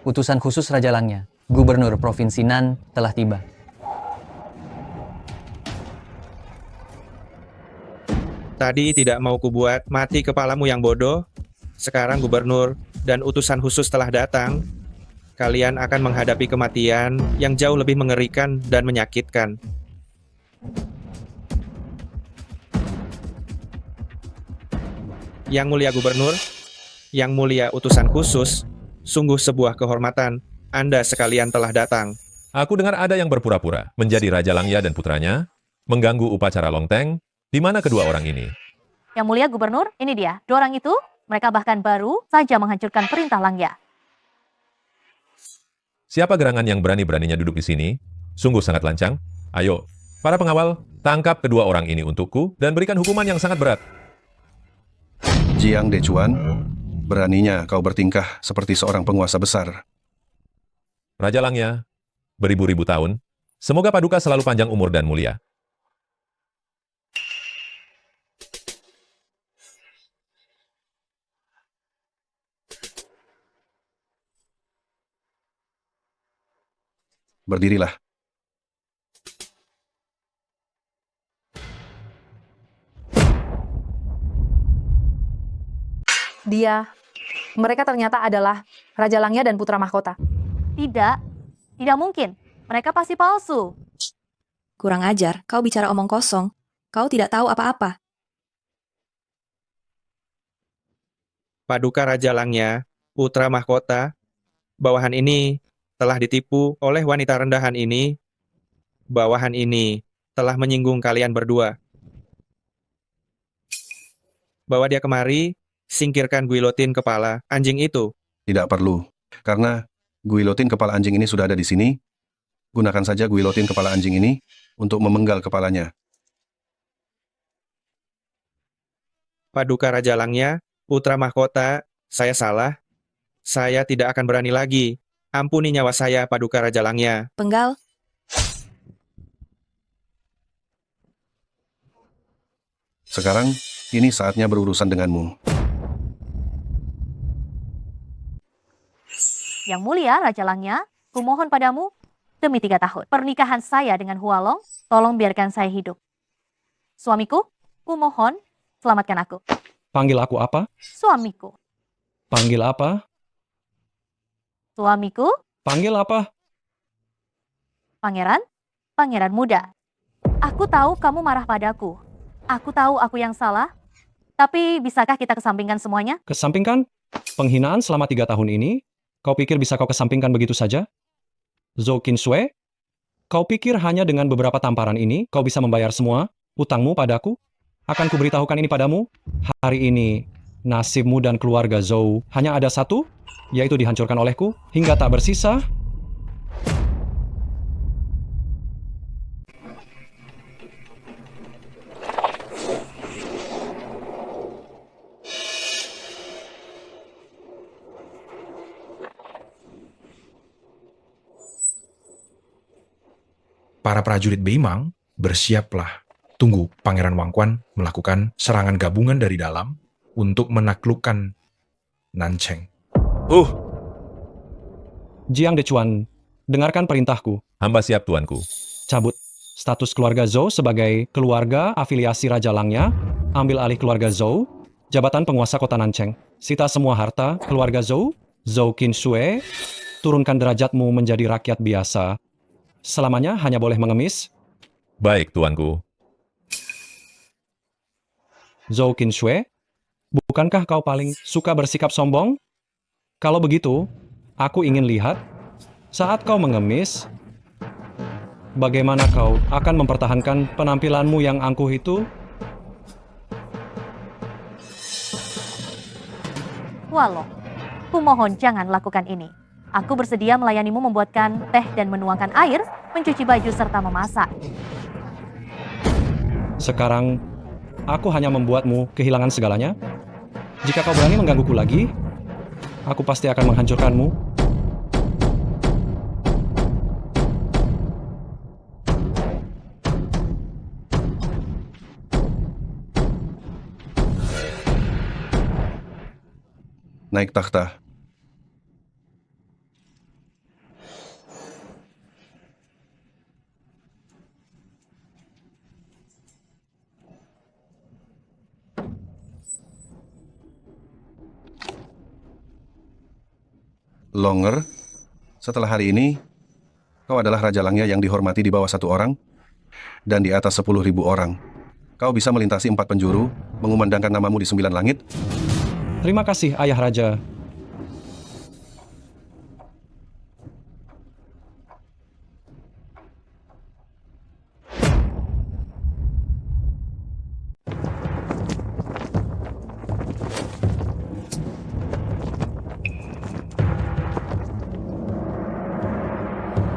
Utusan khusus Raja Langya, Gubernur Provinsi Nan telah tiba. Tadi tidak mau kubuat mati kepalamu yang bodoh. Sekarang gubernur dan utusan khusus telah datang. Kalian akan menghadapi kematian yang jauh lebih mengerikan dan menyakitkan. Yang mulia gubernur, yang mulia utusan khusus, sungguh sebuah kehormatan. Anda sekalian telah datang. Aku dengar ada yang berpura-pura menjadi Raja Langya dan putranya, mengganggu upacara Longteng. Di mana kedua orang ini? Yang mulia gubernur, ini dia. Dua orang itu, mereka bahkan baru saja menghancurkan perintah Langya. Siapa gerangan yang berani-beraninya duduk di sini? Sungguh sangat lancang. Ayo, para pengawal, tangkap kedua orang ini untukku dan berikan hukuman yang sangat berat. Jiang Dechuan, beraninya kau bertingkah seperti seorang penguasa besar. Raja Langya, beribu-ribu tahun, semoga Paduka selalu panjang umur dan mulia. Berdirilah. Mereka ternyata adalah Raja Langya dan Putra Mahkota. Tidak mungkin. Mereka pasti palsu. Kurang ajar, kau bicara omong kosong. Kau tidak tahu apa-apa. Paduka Raja Langya, Putra Mahkota, bawahan ini telah ditipu oleh wanita rendahan ini. Bawahan ini telah menyinggung kalian berdua. Bawa dia kemari, singkirkan guilotin kepala anjing itu. Tidak perlu, karena guilotin kepala anjing ini sudah ada di sini. Gunakan saja guilotin kepala anjing ini untuk memenggal kepalanya. Paduka Raja Langya, Putra Mahkota, saya salah. Saya tidak akan berani lagi. Ampuni nyawa saya, Paduka Raja Langya. Penggal. Sekarang, ini saatnya berurusan denganmu. Yang mulia Raja Langya, kumohon padamu demi 3 tahun. Pernikahan saya dengan Hualong, tolong biarkan saya hidup. Suamiku, kumohon selamatkan aku. Panggil aku apa? Suamiku. Panggil apa? Suamiku, Panggil apa? pangeran, pangeran muda. Aku tahu kamu marah padaku. Aku tahu aku yang salah. Tapi bisakah kita kesampingkan semuanya? Kesampingkan? Penghinaan selama 3 tahun ini? Kau pikir bisa kau kesampingkan begitu saja? Zhou Qinshui? Kau pikir hanya dengan beberapa tamparan ini kau bisa membayar semua utangmu padaku? Akan kuberitahukan ini padamu. Hari ini, nasibmu dan keluarga Zhou hanya ada satu, yaitu dihancurkan olehku hingga tak bersisa. Para prajurit Beimang, bersiaplah. Tunggu Pangeran Wangquan melakukan serangan gabungan dari dalam untuk menaklukkan Nancheng. Jiang Dechuan, dengarkan perintahku. Hamba siap, tuanku. Cabut status keluarga Zhou sebagai keluarga afiliasi Raja Langya, ambil alih keluarga Zhou, jabatan penguasa kota Nancheng. Sita semua harta keluarga Zhou, Zhou Qinshui, turunkan derajatmu menjadi rakyat biasa. Selamanya hanya boleh mengemis. Baik, tuanku. Zhou Qinshui, bukankah kau paling suka bersikap sombong? Kalau begitu, aku ingin lihat saat kau mengemis, bagaimana kau akan mempertahankan penampilanmu yang angkuh itu? Walong, kumohon jangan lakukan ini. Aku bersedia melayanimu membuatkan teh dan menuangkan air, mencuci baju serta memasak. Sekarang, aku hanya membuatmu kehilangan segalanya. Jika kau berani menggangguku lagi, aku pasti akan menghancurkanmu. Naik takhta. Longer, setelah hari ini, kau adalah Raja Langya yang dihormati di bawah 1 orang dan di atas 10.000 orang. Kau bisa melintasi 4 penjuru, mengumandangkan namamu di 9 langit. Terima kasih, Ayah Raja.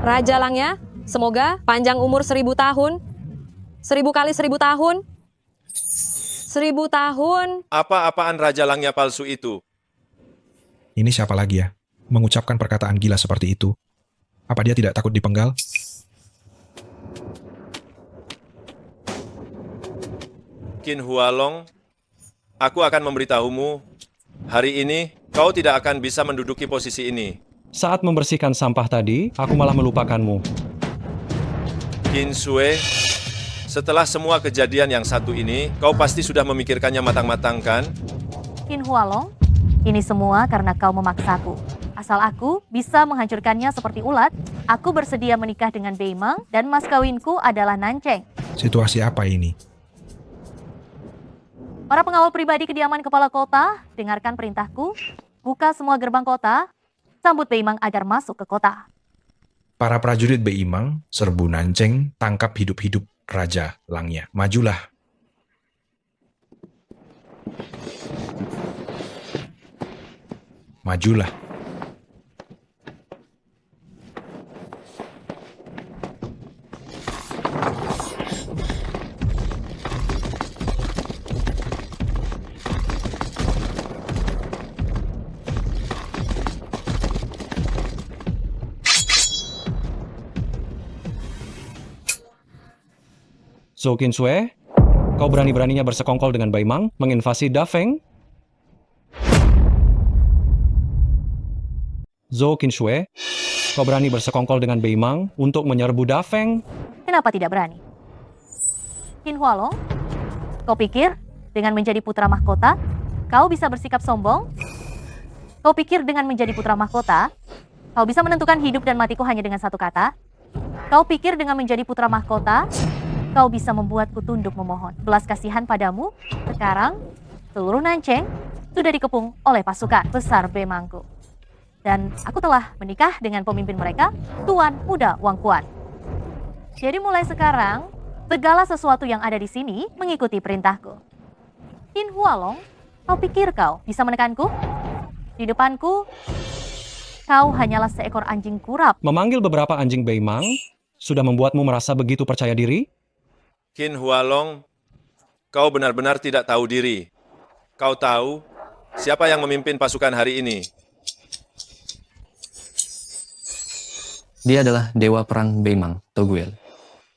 Raja Langya, semoga panjang umur 1000 tahun. 1000 kali 1000 tahun. 1000 tahun. Apa-apaan Raja Langya palsu itu? Ini siapa lagi ya? Mengucapkan perkataan gila seperti itu. Apa dia tidak takut dipenggal? Qin Hualong, aku akan memberitahumu, hari ini kau tidak akan bisa menduduki posisi ini. Saat membersihkan sampah tadi, aku malah melupakanmu. Qin Shui, setelah semua kejadian yang satu ini, kau pasti sudah memikirkannya matang-matang, kan? Qin Hualong, ini semua karena kau memaksaku. Asal aku bisa menghancurkannya seperti ulat, aku bersedia menikah dengan Beimang dan mas kawinku adalah Nancheng. Situasi apa ini? Para pengawal pribadi kediaman kepala kota, dengarkan perintahku. Buka semua gerbang kota, sambut Beimang agar masuk ke kota. Para prajurit Beimang serbu Nancheng, tangkap hidup-hidup Raja Langya. Majulah. Majulah. Zhou Qinshui, kau berani-beraninya bersekongkol dengan Beimang, menginvasi Dafeng? Zhou Qinshui, kau berani bersekongkol dengan Beimang untuk menyerbu Dafeng? Kenapa tidak berani? Qin Hualong, kau pikir dengan menjadi putra mahkota, kau bisa bersikap sombong? Kau pikir dengan menjadi putra mahkota, kau bisa menentukan hidup dan matiku hanya dengan satu kata? Kau pikir dengan menjadi putra mahkota, kau bisa membuatku tunduk memohon belas kasihan padamu? Sekarang, seluruh Nancheng sudah dikepung oleh pasukan besar Beimangku. Dan aku telah menikah dengan pemimpin mereka, Tuan Muda Wangquan. Jadi mulai sekarang, segala sesuatu yang ada di sini mengikuti perintahku. Qin Hualong, kau pikir kau bisa menekanku? Di depanku, kau hanyalah seekor anjing kurap. Memanggil beberapa anjing Beimang sudah membuatmu merasa begitu percaya diri? Qin Hualong, kau benar-benar tidak tahu diri. Kau tahu siapa yang memimpin pasukan hari ini? Dia adalah Dewa Perang Beimang, Toguel.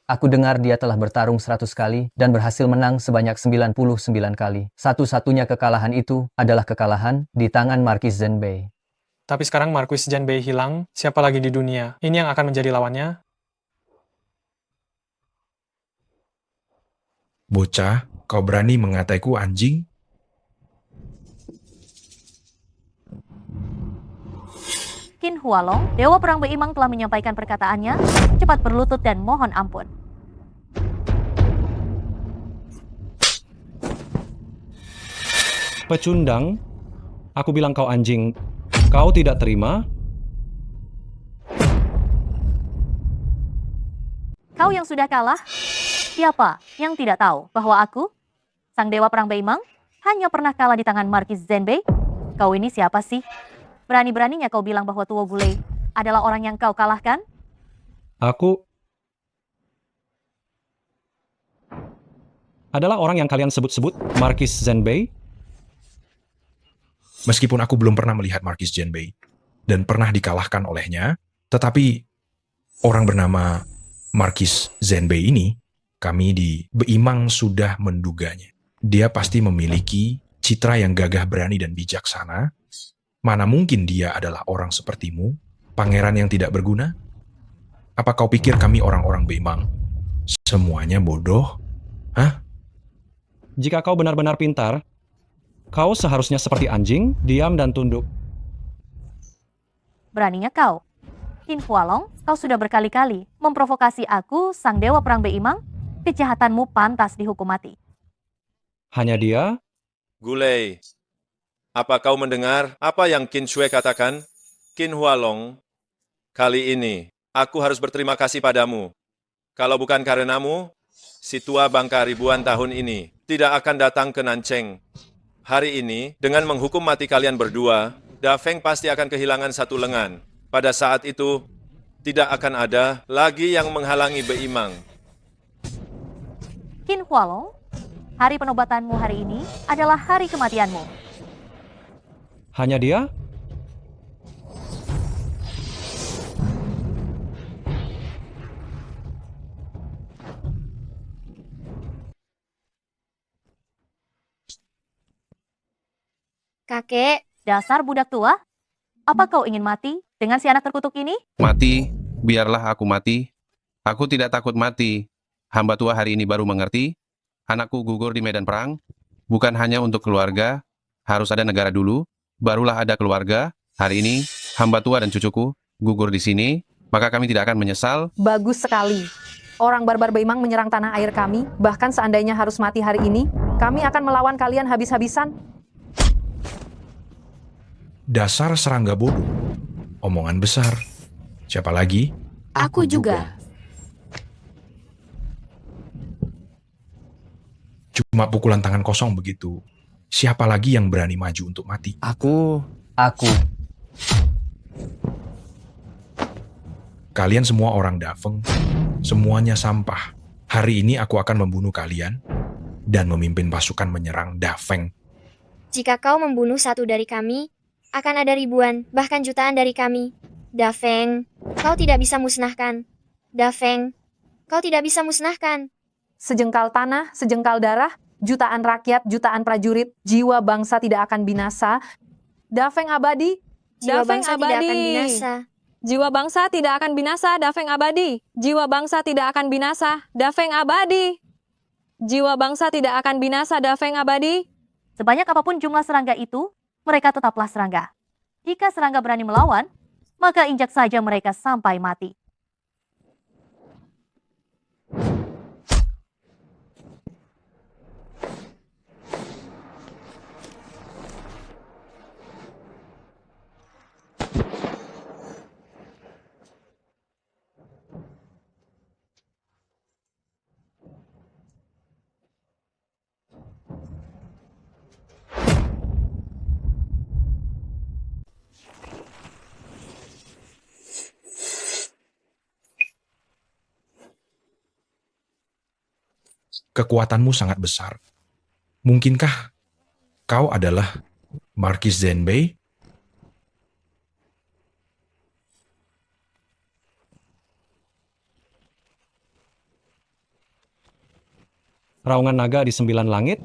Aku dengar dia telah bertarung 100 kali dan berhasil menang sebanyak 99 kali. Satu-satunya kekalahan itu adalah kekalahan di tangan Marquis Zhenbei. Tapi sekarang Marquis Zhenbei hilang, siapa lagi di dunia? Ini yang akan menjadi lawannya? Bocah, kau berani mengataiku anjing? Qin Hualong, Dewa Perang Beimang telah menyampaikan perkataannya, cepat berlutut dan mohon ampun. Pecundang, aku bilang kau anjing, kau tidak terima? Kau yang sudah kalah? Siapa yang tidak tahu bahwa aku, Sang Dewa Perang Beimang, hanya pernah kalah di tangan Marquis Zhenbei? Kau ini siapa sih? Berani-beraninya kau bilang bahwa Tuo Gulei adalah orang yang kau kalahkan? Aku adalah orang yang kalian sebut-sebut Marquis Zhenbei? Meskipun aku belum pernah melihat Marquis Zhenbei dan pernah dikalahkan olehnya, tetapi orang bernama Marquis Zhenbei ini, kami di Beimang sudah menduganya. Dia pasti memiliki citra yang gagah berani dan bijaksana. Mana mungkin dia adalah orang sepertimu, pangeran yang tidak berguna? Apa kau pikir kami orang-orang Beimang semuanya bodoh? Hah? Jika kau benar-benar pintar, kau seharusnya seperti anjing, diam dan tunduk. Beraninya kau. Qin Hualong, kau sudah berkali-kali memprovokasi aku, Sang Dewa Perang Beimang. Kejahatanmu pantas dihukum mati. Hanya dia? Gulei, apa kau mendengar apa yang Qin Shui katakan? Qin Hualong, kali ini aku harus berterima kasih padamu. Kalau bukan karenamu, si tua bangka ribuan tahun ini tidak akan datang ke Nancheng. Hari ini, dengan menghukum mati kalian berdua, Da Feng pasti akan kehilangan satu lengan. Pada saat itu, tidak akan ada lagi yang menghalangi Beimang. Qin Hualong, hari penobatanmu hari ini adalah hari kematianmu. Hanya dia? Kakek, dasar budak tua. Apa kau ingin mati dengan si anak terkutuk ini? Mati, biarlah aku mati. Aku tidak takut mati. Hamba tua hari ini baru mengerti. Anakku gugur di medan perang. Bukan hanya untuk keluarga. Harus ada negara dulu. Barulah ada keluarga. Hari ini, hamba tua dan cucuku gugur di sini. Maka kami tidak akan menyesal. Bagus sekali. Orang barbar Beimang menyerang tanah air kami. Bahkan seandainya harus mati hari ini, kami akan melawan kalian habis-habisan. Dasar serangga bodoh. Omongan besar. Siapa lagi? Aku juga. Cuma pukulan tangan kosong begitu. Siapa lagi yang berani maju untuk mati? Aku. Kalian semua orang Dafeng. Semuanya sampah. Hari ini aku akan membunuh kalian dan memimpin pasukan menyerang Dafeng. jika kau membunuh satu dari kami, akan ada ribuan, bahkan jutaan dari kami. Da Feng, kau tidak bisa musnahkan. Da Feng, kau tidak bisa musnahkan. Sejengkal tanah, sejengkal darah, jutaan rakyat, jutaan prajurit, jiwa bangsa tidak akan binasa. Da Feng abadi. Jiwa Da Feng bangsa tidak akan abadi. binasa. Jiwa bangsa tidak akan binasa, Da Feng abadi. Jiwa bangsa tidak akan binasa, Da Feng abadi. Jiwa bangsa tidak akan binasa, Da Feng abadi. Sebanyak apapun jumlah serangga itu, mereka tetaplah serangga. Jika serangga berani melawan, maka injak saja mereka sampai mati. Kekuatanmu sangat besar. Mungkinkah kau adalah Marquis Zhenbei? raungan naga di 9 langit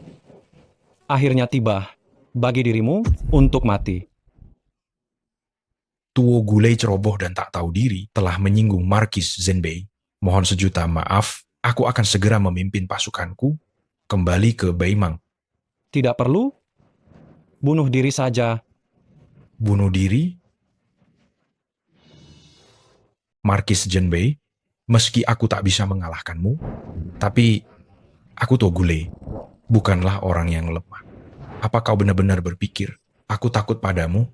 akhirnya tiba bagi dirimu untuk mati. Tuo Gulei ceroboh dan tak tahu diri telah menyinggung Markis Zenbei. Mohon sejuta maaf, aku akan segera memimpin pasukanku kembali ke Beimang. Tidak perlu. Bunuh diri saja. Bunuh diri? Markis Zenbei, meski aku tak bisa mengalahkanmu, tapi aku Tuo Gulei, bukanlah orang yang lemah. Apa kau benar-benar berpikir aku takut padamu?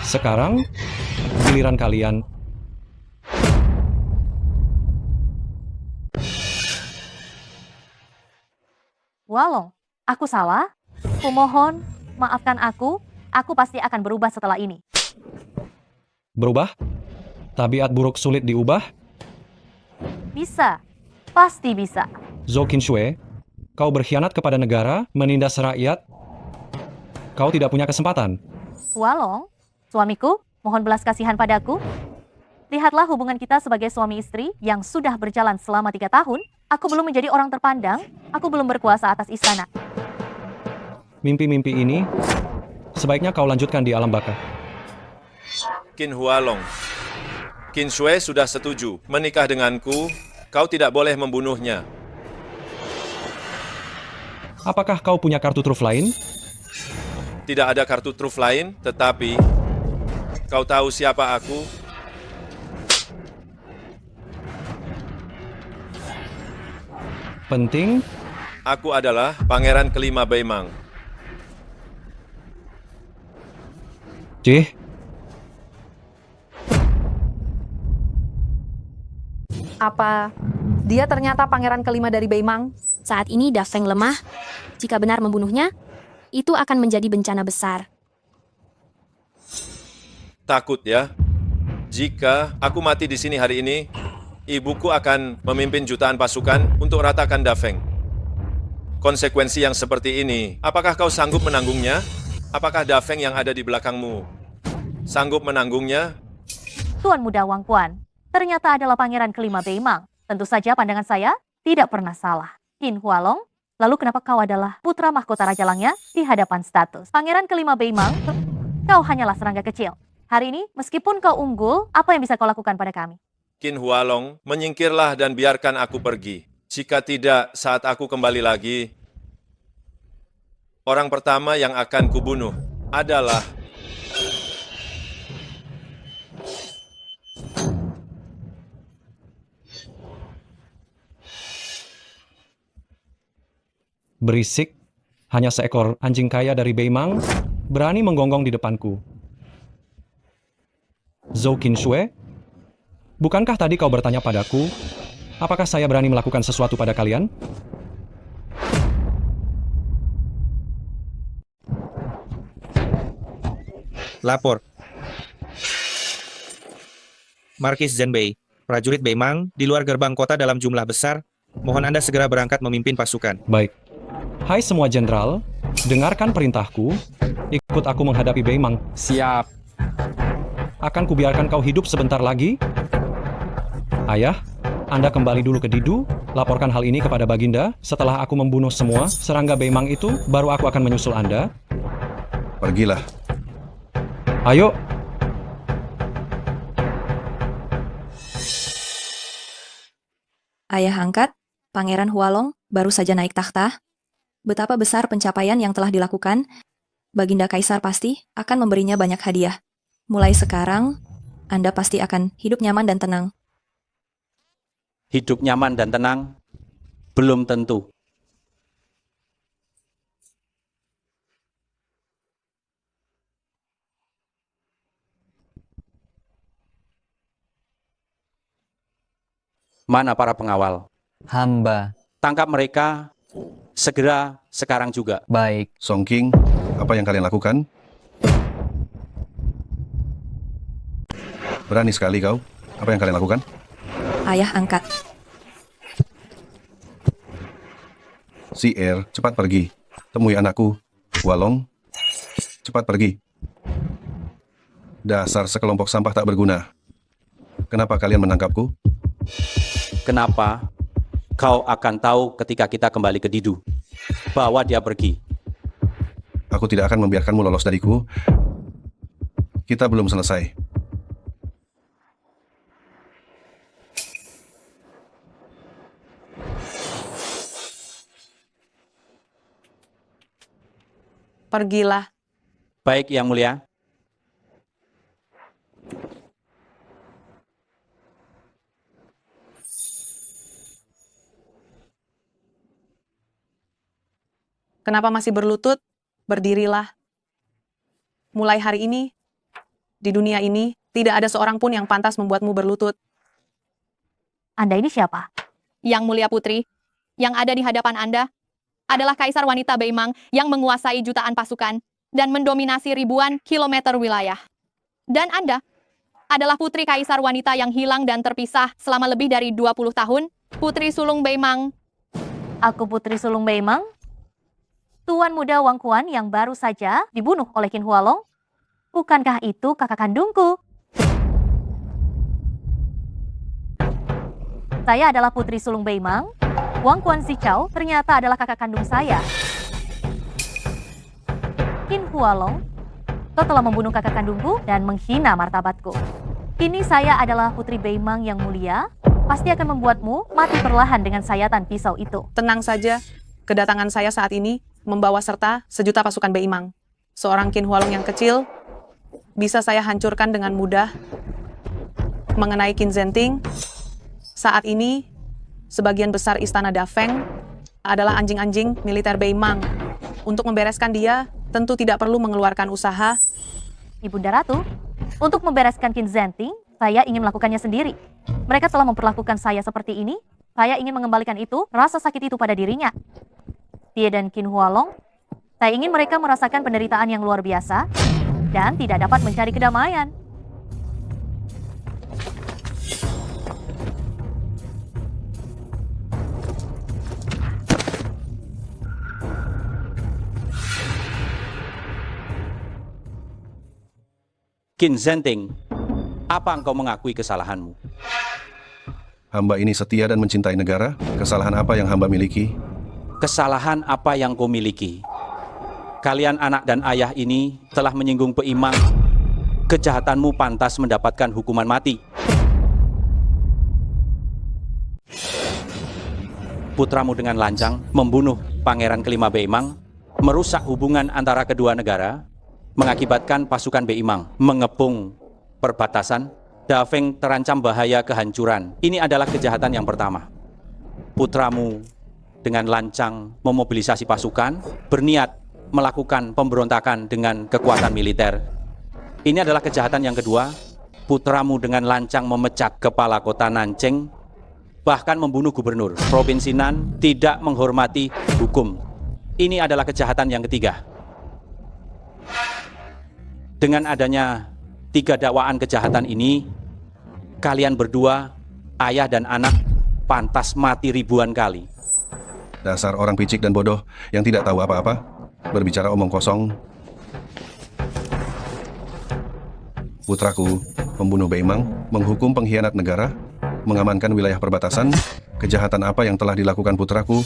Sekarang, giliran kalian. Walong, aku salah. Kumohon, maafkan aku. Aku pasti akan berubah setelah ini. Berubah? Tabiat buruk sulit diubah? Bisa. Pasti bisa. Zhou Qinshui, kau berkhianat kepada negara, menindas rakyat. Kau tidak punya kesempatan. Walong, suamiku, mohon belas kasihan padaku. Lihatlah hubungan kita sebagai suami istri yang sudah berjalan selama 3 tahun. Aku belum menjadi orang terpandang. Aku belum berkuasa atas istana. Mimpi-mimpi ini, sebaiknya kau lanjutkan di alam baka. Qin Hualong, Qin Shui sudah setuju menikah denganku. Kau tidak boleh membunuhnya. Apakah kau punya kartu truf lain? Tidak ada kartu truf lain, tetapi kau tahu siapa aku? Penting? Aku adalah pangeran kelima Beimang. Cih. Apa dia ternyata pangeran kelima dari Beimang? Saat ini Da Feng lemah. Jika benar membunuhnya, itu akan menjadi bencana besar. Takut ya? Jika aku mati di sini hari ini, ibuku akan memimpin jutaan pasukan untuk ratakan Da Feng. Konsekuensi yang seperti ini, apakah kau sanggup menanggungnya? Apakah Da Feng yang ada di belakangmu sanggup menanggungnya? Tuan Muda Wang Quan, ternyata adalah pangeran kelima Beimang. Tentu saja pandangan saya tidak pernah salah. Qin Hualong, lalu kenapa kau adalah putra mahkota Raja Langya di hadapan status pangeran kelima Beimang? Kau hanyalah serangga kecil. Hari ini, meskipun kau unggul, apa yang bisa kau lakukan pada kami? Qin Hualong, menyingkirlah dan biarkan aku pergi. Jika tidak, saat aku kembali lagi, orang pertama yang akan kubunuh adalah Berisik, hanya seekor anjing kaya dari Beimang berani menggonggong di depanku. Zhou Qinshui, bukankah tadi kau bertanya padaku, apakah saya berani melakukan sesuatu pada kalian? Lapor. Markis Zenbei, prajurit Beimang, di luar gerbang kota dalam jumlah besar, mohon Anda segera berangkat memimpin pasukan. Baik. Hai semua jenderal, dengarkan perintahku, ikut aku menghadapi Beimang. Siap. Akan kubiarkan kau hidup sebentar lagi? Ayah, Anda kembali dulu ke Didu, laporkan hal ini kepada Baginda. Setelah aku membunuh semua serangga Beimang itu, baru aku akan menyusul Anda. Pergilah. Ayo. Ayah angkat, Pangeran Hualong, baru saja naik takhta. Betapa besar pencapaian yang telah dilakukan, Baginda Kaisar pasti akan memberinya banyak hadiah. Mulai sekarang, Anda pasti akan hidup nyaman dan tenang. Hidup nyaman dan tenang belum tentu. Mana para pengawal? Hamba. Tangkap mereka segera sekarang juga. Baik. Song King, apa yang kalian lakukan? Berani sekali kau. Apa yang kalian lakukan? Ayah angkat. Si cepat pergi. Temui anakku. Walong, cepat pergi. Dasar sekelompok sampah tak berguna. Kenapa kalian menangkapku? Kenapa? Kau akan tahu ketika kita kembali ke Didu. Bawa dia pergi. Aku tidak akan membiarkanmu lolos dariku. Kita belum selesai. Pergilah. Baik, Yang Mulia. Kenapa masih berlutut? Berdirilah. Mulai hari ini, di dunia ini, tidak ada seorang pun yang pantas membuatmu berlutut. Anda ini siapa? Yang Mulia Putri, yang ada di hadapan Anda adalah Kaisar Wanita Beimang yang menguasai jutaan pasukan dan mendominasi ribuan kilometer wilayah. Dan Anda adalah putri Kaisar Wanita yang hilang dan terpisah selama lebih dari 20 tahun, Putri Sulung Beimang. Aku Putri Sulung Beimang, Tuan Muda Wang Quan yang baru saja dibunuh oleh Qin Hualong. Bukankah itu kakak kandungku? Saya adalah Putri Sulung Beimang. Wang Quan Zichao ternyata adalah kakak kandung saya. Qin Hualong, kau telah membunuh kakak kandungku dan menghina martabatku. Kini saya adalah Putri Beimang yang mulia, pasti akan membuatmu mati perlahan dengan sayatan pisau itu. Tenang saja, kedatangan saya saat ini membawa serta sejuta pasukan Beimang. Seorang Qin Hualong yang kecil bisa saya hancurkan dengan mudah. Mengenai Qin Zhenting, saat ini sebagian besar istana Dafeng adalah anjing-anjing militer Beimang. Untuk membereskan dia, tentu tidak perlu mengeluarkan usaha. Ibunda Ratu, untuk membereskan Qin Zhenting, saya ingin melakukannya sendiri. Mereka telah memperlakukan saya seperti ini, saya ingin mengembalikan itu, rasa sakit itu pada dirinya. Dia dan Qin Hualong, saya ingin mereka merasakan penderitaan yang luar biasa dan tidak dapat mencari kedamaian. Qin Zhenting, apa engkau mengakui kesalahanmu? Hamba ini setia dan mencintai negara. Kesalahan apa yang hamba miliki? Kesalahan apa yang kau miliki? Kalian anak dan ayah ini telah menyinggung Beimang. Kejahatanmu pantas mendapatkan hukuman mati. Putramu dengan lancang membunuh Pangeran kelima Beimang, merusak hubungan antara kedua negara, mengakibatkan pasukan Beimang mengepung perbatasan. Dafeng terancam bahaya kehancuran. Ini adalah kejahatan yang pertama. Putramu dengan lancang memobilisasi pasukan, berniat melakukan pemberontakan dengan kekuatan militer. Ini adalah kejahatan yang kedua. Putramu dengan lancang memecat kepala kota Nancheng, bahkan membunuh gubernur Provinsi Nan, tidak menghormati hukum. Ini adalah kejahatan yang ketiga. Dengan adanya 3 dakwaan kejahatan ini, kalian berdua, ayah dan anak, pantas mati ribuan kali. Dasar orang picik dan bodoh yang tidak tahu apa-apa. Berbicara omong kosong. Putraku, pembunuh Beimang, menghukum pengkhianat negara, mengamankan wilayah perbatasan. Kejahatan apa yang telah dilakukan putraku?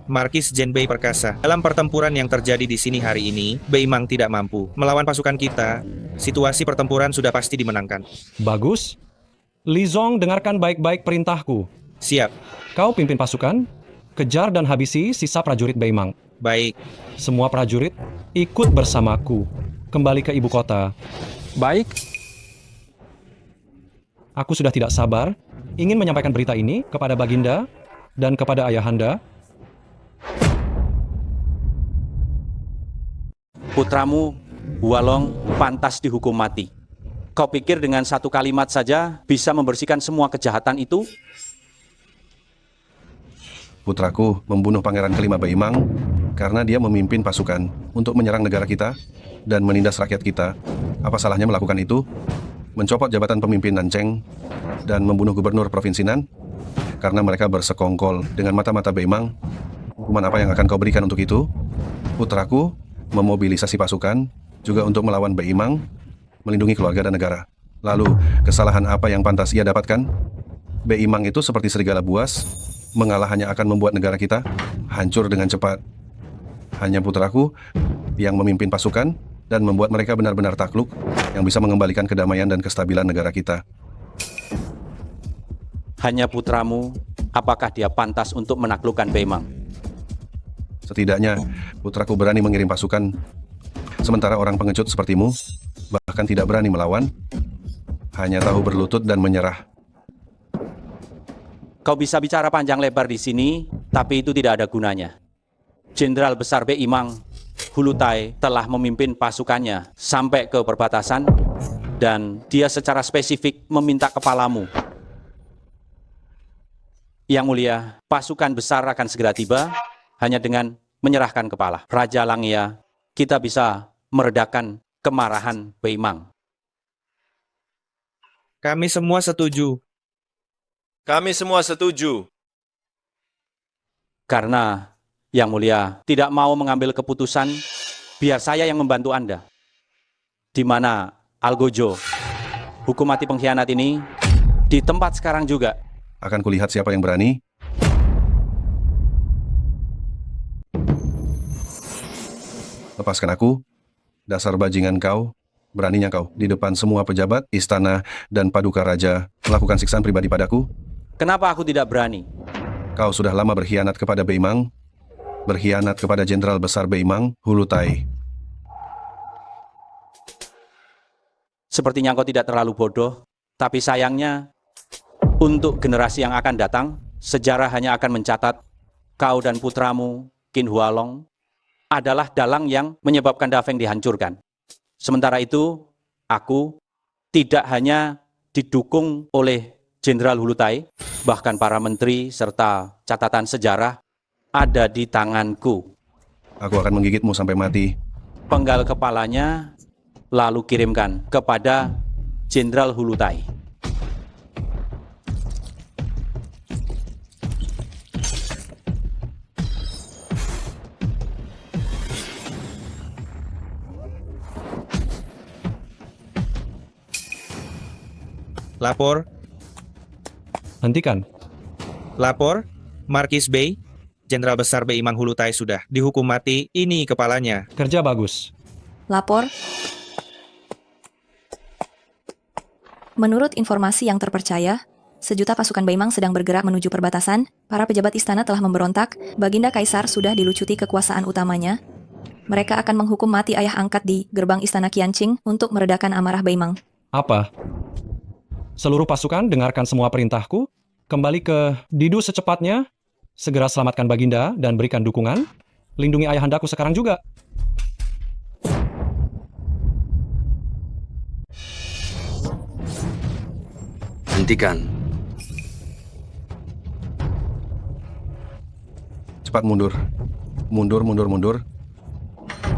Markis Zhenbei perkasa. Dalam pertempuran yang terjadi di sini hari ini, Beimang tidak mampu melawan pasukan kita. Situasi pertempuran sudah pasti dimenangkan. Bagus. Li Zong, dengarkan baik-baik perintahku. Siap. Kau pimpin pasukan, kejar dan habisi sisa prajurit Beimang. Baik. Semua prajurit ikut bersamaku. Kembali ke ibu kota. Baik. Aku sudah tidak sabar, ingin menyampaikan berita ini kepada Baginda dan kepada Ayahanda. Putramu, Hualong, pantas dihukum mati. Kau pikir dengan satu kalimat saja bisa membersihkan semua kejahatan itu? Putraku membunuh Pangeran kelima Beimang karena dia memimpin pasukan untuk menyerang negara kita. dan menindas rakyat kita. Apa salahnya melakukan itu? Mencopot jabatan pemimpin Nancheng dan membunuh gubernur provinsi Nan? Karena mereka bersekongkol dengan mata-mata Beimang. Hukuman apa yang akan kau berikan untuk itu? Putraku memobilisasi pasukan juga untuk melawan Beimang, melindungi keluarga dan negara. Lalu, kesalahan apa yang pantas ia dapatkan? Beimang itu seperti serigala buas, mengalah hanya akan membuat negara kita hancur dengan cepat. Hanya putraku yang memimpin pasukan dan membuat mereka benar-benar takluk, yang bisa mengembalikan kedamaian dan kestabilan negara kita. Hanya putramu, apakah dia pantas untuk menaklukkan Beimang? Setidaknya, putraku berani mengirim pasukan, sementara orang pengecut sepertimu bahkan tidak berani melawan, hanya tahu berlutut dan menyerah. Kau bisa bicara panjang lebar di sini, tapi itu tidak ada gunanya. Jenderal Besar Beimang, Hulutai, telah memimpin pasukannya sampai ke perbatasan, dan dia secara spesifik meminta kepalamu. Yang mulia, pasukan besar akan segera tiba, hanya dengan menyerahkan kepala Raja Langya, kita bisa meredakan kemarahan Beimang. Kami semua setuju. Kami semua setuju. Karena Yang Mulia tidak mau mengambil keputusan, biar saya yang membantu Anda. Di mana Algojo, hukum mati pengkhianat ini, di tempat sekarang juga. Akan kulihat siapa yang berani. Lepaskan aku, dasar bajingan kau. Beraninya kau di depan semua pejabat, istana, dan paduka raja melakukan siksaan pribadi padaku? Kenapa aku tidak berani? Kau sudah lama berkhianat kepada Beimang, berkhianat kepada Jenderal Besar Beimang, Hulutai. Sepertinya kau tidak terlalu bodoh, tapi sayangnya, untuk generasi yang akan datang, sejarah hanya akan mencatat kau dan putramu, Qin Hualong, adalah dalang yang menyebabkan Dafeng dihancurkan. Sementara itu, aku tidak hanya didukung oleh Jenderal Hulutai, bahkan para menteri serta catatan sejarah ada di tanganku. Aku akan menggigitmu sampai mati. Penggal kepalanya, lalu kirimkan kepada Jenderal Hulutai. Lapor. Hentikan. Lapor. Markis Bei, Jenderal Besar Beimang Hulutai sudah dihukum mati, ini kepalanya. Kerja bagus. Lapor. Menurut informasi yang terpercaya, sejuta pasukan Beimang sedang bergerak menuju perbatasan, para pejabat istana telah memberontak, Baginda Kaisar sudah dilucuti kekuasaan utamanya. Mereka akan menghukum mati ayah angkat di gerbang istana Qianqing untuk meredakan amarah Beimang. Apa? Seluruh pasukan dengarkan semua perintahku, kembali ke Didu secepatnya, segera selamatkan Baginda dan berikan dukungan, lindungi ayahandaku sekarang juga. Hentikan. Cepat mundur. Mundur, mundur, mundur.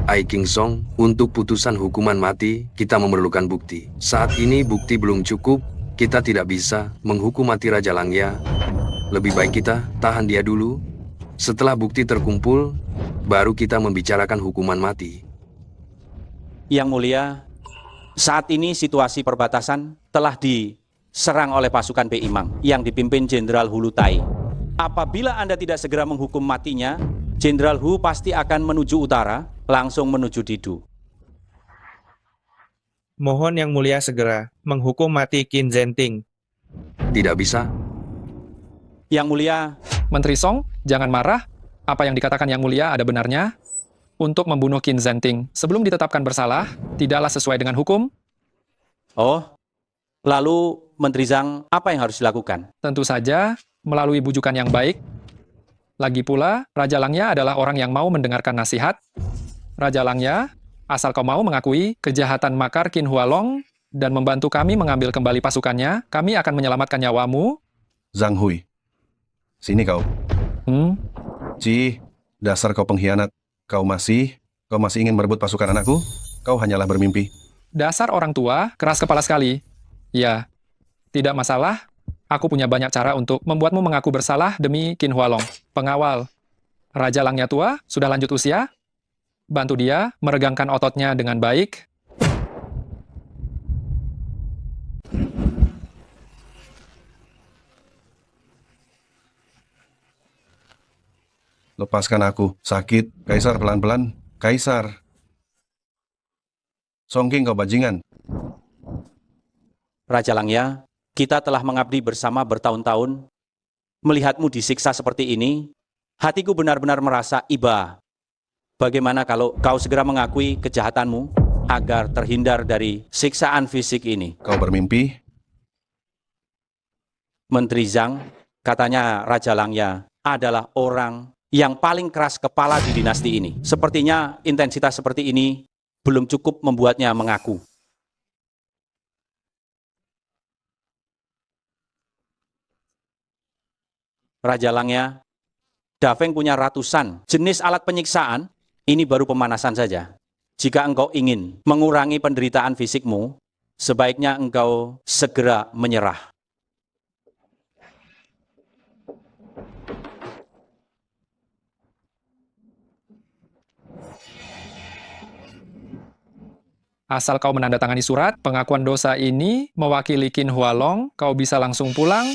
Ai King Song, untuk putusan hukuman mati, kita memerlukan bukti. Saat ini bukti belum cukup, kita tidak bisa menghukum mati Raja Langya. Lebih baik kita tahan dia dulu. Setelah bukti terkumpul, baru kita membicarakan hukuman mati. Yang Mulia, saat ini situasi perbatasan telah diserang oleh pasukan Beimang yang dipimpin Jenderal Hulutai. Apabila Anda tidak segera menghukum matinya, Jenderal Hu pasti akan menuju utara, langsung menuju Didu. Mohon Yang Mulia segera menghukum mati Qin Zhenting. Tidak bisa. Yang Mulia, Menteri Song, jangan marah. Apa yang dikatakan Yang Mulia ada benarnya. Untuk membunuh Qin Zhenting sebelum ditetapkan bersalah, tidaklah sesuai dengan hukum. Oh, lalu Menteri Zhang, apa yang harus dilakukan? Tentu saja, melalui bujukan yang baik. Lagi pula, Raja Langya adalah orang yang mau mendengarkan nasihat. Raja Langya, asal kau mau mengakui kejahatan makar Qin Hualong dan membantu kami mengambil kembali pasukannya, kami akan menyelamatkan nyawamu. Zhang Hui, sini kau. Ci, dasar kau pengkhianat. Kau masih ingin merebut pasukan anakku? kau hanyalah bermimpi. Dasar orang tua, keras kepala sekali. Ya, tidak masalah. Aku punya banyak cara untuk membuatmu mengaku bersalah demi Qin Hualong. Pengawal, Raja Langya tua sudah lanjut usia. Bantu dia meregangkan ototnya dengan baik. Lepaskan aku. Sakit. Kaisar, pelan-pelan. Kaisar. Songking kau bajingan. Raja Langya, kita telah mengabdi bersama bertahun-tahun. Melihatmu disiksa seperti ini, hatiku benar-benar merasa iba. Bagaimana kalau kau segera mengakui kejahatanmu agar terhindar dari siksaan fisik ini? Kau bermimpi? Menteri Zhang, katanya Raja Langya adalah orang yang paling keras kepala di dinasti ini. Sepertinya intensitas seperti ini belum cukup membuatnya mengaku. Raja Langya, Dafeng punya ratusan jenis alat penyiksaan. Ini baru pemanasan saja. Jika engkau ingin mengurangi penderitaan fisikmu, sebaiknya engkau segera menyerah. Asal kau menandatangani surat pengakuan dosa ini mewakili Qin Hualong, kau bisa langsung pulang.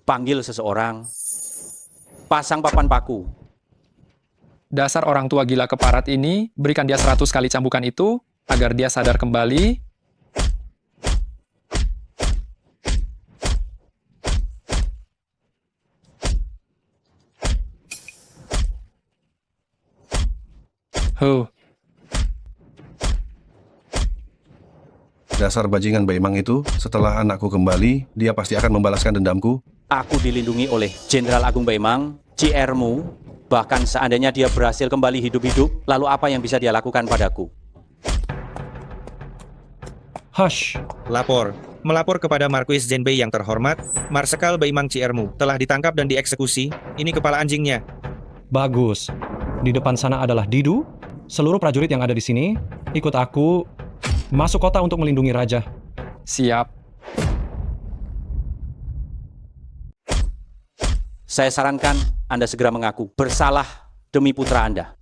Panggil seseorang, pasang papan paku. Dasar orang tua gila keparat ini, berikan dia 100 kali cambukan itu, agar dia sadar kembali. Dasar bajingan Baimang itu, setelah anakku kembali, dia pasti akan membalaskan dendamku. Aku dilindungi oleh Jenderal Agung Baimang, CR-mu, bahkan seandainya dia berhasil kembali hidup-hidup, lalu apa yang bisa dia lakukan padaku? Hush. Lapor. Melapor kepada Marquis Zhenbei yang terhormat, Marsekal Baimang CR-mu telah ditangkap dan dieksekusi. Ini kepala anjingnya. Bagus. Di depan sana adalah Didu. Seluruh prajurit yang ada di sini, ikut aku masuk kota untuk melindungi raja. Siap. Saya sarankan Anda segera mengaku bersalah demi putra Anda.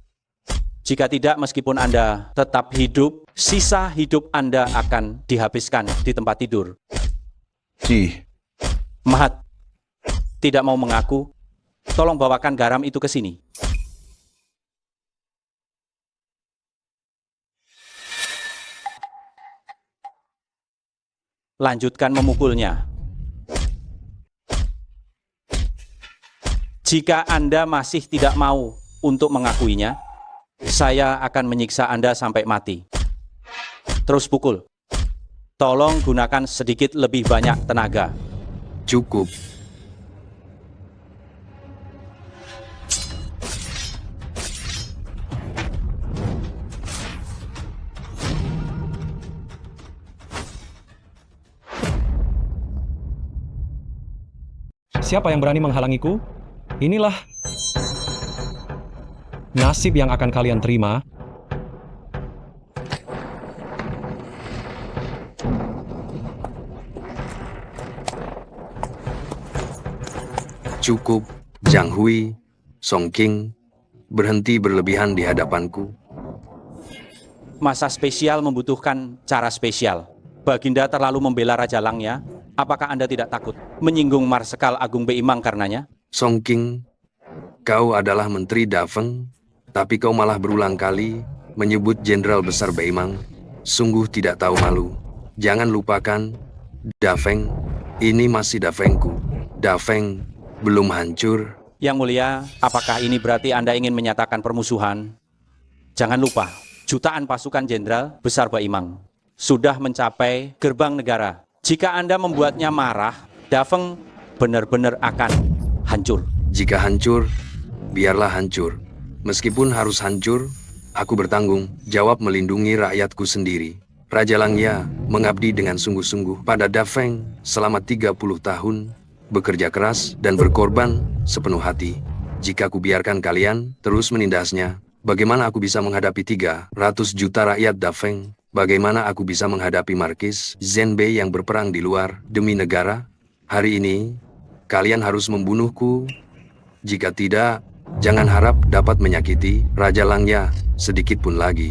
Jika tidak, meskipun Anda tetap hidup, sisa hidup Anda akan dihabiskan di tempat tidur. Mahat, tidak mau mengaku? Tolong bawakan garam itu ke sini. Lanjutkan memukulnya. Jika Anda masih tidak mau untuk mengakuinya, saya akan menyiksa Anda sampai mati. Terus pukul. Tolong gunakan sedikit lebih banyak tenaga. Cukup. Siapa yang berani menghalangiku? Inilah nasib yang akan kalian terima. Cukup, Zhang Hui, Song King, berhenti berlebihan di hadapanku. Masa spesial membutuhkan cara spesial. Baginda terlalu membela Raja Langya. Apakah Anda tidak takut menyinggung Marsekal Agung Beimang karenanya? Song King, kau adalah Menteri Dafeng, tapi kau malah berulang kali menyebut Jenderal Besar Beimang. Sungguh tidak tahu malu. Jangan lupakan, Dafeng, ini masih Dafengku. Dafeng belum hancur. Yang mulia, apakah ini berarti Anda ingin menyatakan permusuhan? Jangan lupa, jutaan pasukan jenderal besar Baimang sudah mencapai gerbang negara. Jika Anda membuatnya marah, Dafeng benar-benar akan hancur. Jika hancur, biarlah hancur. Meskipun harus hancur, aku bertanggung jawab melindungi rakyatku sendiri. Raja Langya mengabdi dengan sungguh-sungguh pada Dafeng selama 30 tahun, bekerja keras dan berkorban sepenuh hati. Jika aku biarkan kalian terus menindasnya, bagaimana aku bisa menghadapi 300 juta rakyat Dafeng? Bagaimana aku bisa menghadapi Markis Zhenbei yang berperang di luar demi negara? Hari ini, kalian harus membunuhku. Jika tidak, jangan harap dapat menyakiti Raja Langya sedikit pun lagi.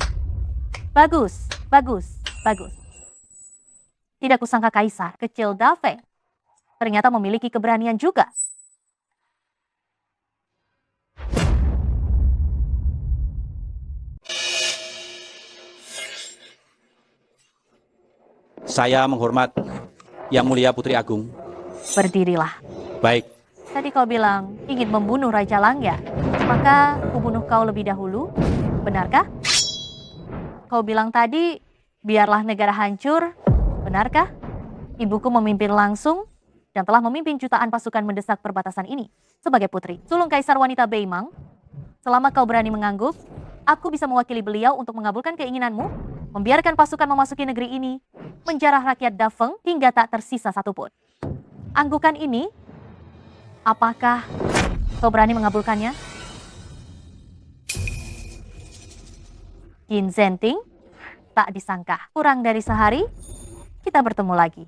Bagus, bagus, bagus. Tidak kusangka Kaisar kecil Dafeng ternyata memiliki keberanian juga. Saya menghormat Yang Mulia Putri Agung. Berdirilah. Baik, Tadi kau bilang ingin membunuh Raja Langya, maka kubunuh kau lebih dahulu, benarkah? Kau bilang tadi, biarlah negara hancur, benarkah? Ibuku memimpin langsung dan telah memimpin jutaan pasukan mendesak perbatasan ini. Sebagai putri, sulung Kaisar wanita Beimang, selama kau berani mengangguk, aku bisa mewakili beliau untuk mengabulkan keinginanmu, membiarkan pasukan memasuki negeri ini, menjarah rakyat Dafeng hingga tak tersisa satupun. Anggukan ini, apakah kau berani mengabulkannya? Qin Zhenting, tak disangka, kurang dari sehari, kita bertemu lagi.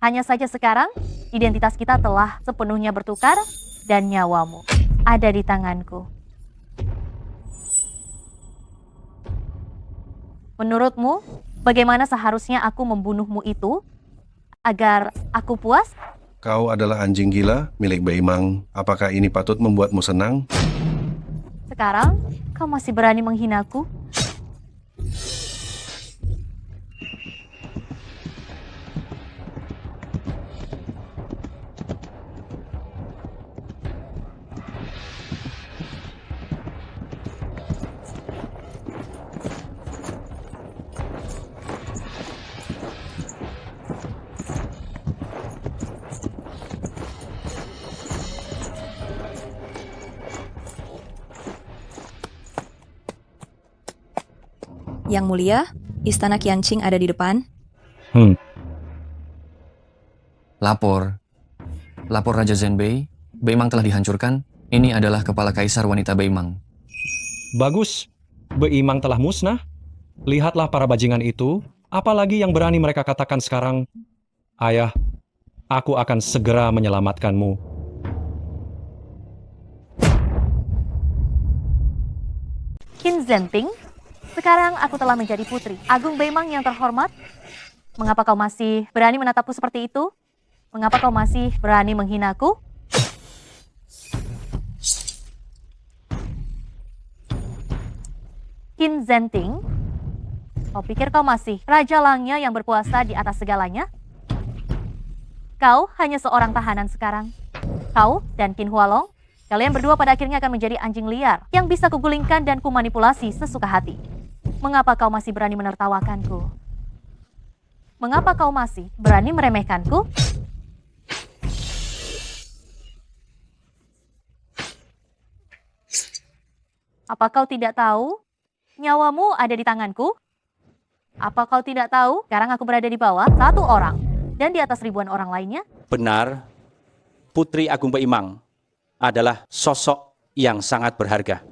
Hanya saja sekarang, identitas kita telah sepenuhnya bertukar dan nyawamu ada di tanganku. Menurutmu, bagaimana seharusnya aku membunuhmu itu agar aku puas? Kau adalah anjing gila milik Beimang. Apakah ini patut membuatmu senang? Sekarang, kau masih berani menghinaku? Yang Mulia, Istana Qianqing ada di depan. Lapor. Lapor Raja Zhenbei, Beimang telah dihancurkan. Ini adalah kepala kaisar wanita Beimang. Bagus, Beimang telah musnah. Lihatlah para bajingan itu, apalagi yang berani mereka katakan sekarang, Ayah, aku akan segera menyelamatkanmu. Qin Zhenting, sekarang aku telah menjadi putri Agung Beimang yang terhormat. Mengapa kau masih berani menatapku seperti itu? Mengapa kau masih berani menghinaku? Qin Zhenting, kau pikir kau masih Raja Langya yang berkuasa di atas segalanya? Kau hanya seorang tahanan sekarang. Kau dan Qin Hualong, kalian berdua pada akhirnya akan menjadi anjing liar yang bisa kugulingkan dan kumanipulasi sesuka hati. Mengapa kau masih berani menertawakanku? Mengapa kau masih berani meremehkanku? Apa kau tidak tahu? Nyawamu ada di tanganku. Apa kau tidak tahu? Sekarang aku berada di bawah satu orang dan di atas ribuan orang lainnya. benar, Putri Agung Beimang adalah sosok yang sangat berharga.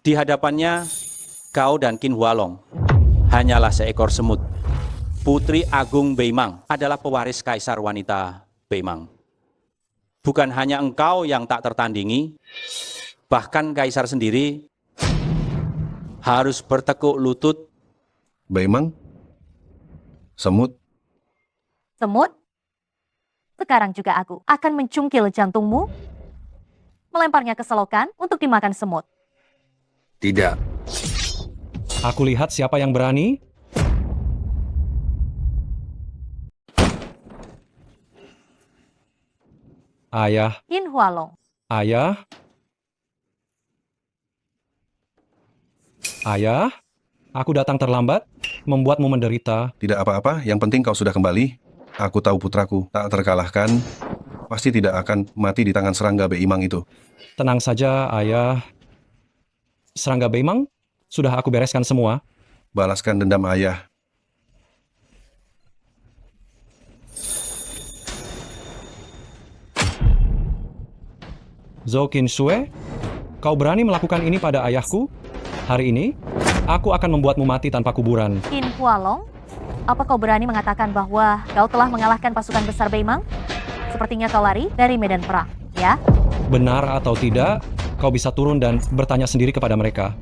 Di hadapannya, kau dan Qin Hualong hanyalah seekor semut. Putri Agung Beimang adalah pewaris kaisar wanita Beimang. Bukan hanya engkau yang tak tertandingi, bahkan kaisar sendiri harus bertekuk lutut. Beimang? Semut? Semut? Sekarang juga aku akan mencungkil jantungmu, melemparnya ke selokan untuk dimakan semut. Tidak. Aku lihat siapa yang berani. Ayah, Qin Hualong, Ayah, Ayah, aku datang terlambat, membuatmu menderita. Tidak apa-apa, yang penting kau sudah kembali. Aku tahu putraku tak terkalahkan, pasti tidak akan mati di tangan serangga Beimang itu. Tenang saja, Ayah. Serangga Beimang, sudah aku bereskan semua. Balaskan dendam ayah. Zhou Qinshue, kau berani melakukan ini pada ayahku? Hari ini, aku akan membuatmu mati tanpa kuburan. Qin Hualong, apa kau berani mengatakan bahwa kau telah mengalahkan pasukan besar Beimang? Sepertinya kau lari dari medan perang, ya? Benar atau tidak, kau bisa turun dan bertanya sendiri kepada mereka.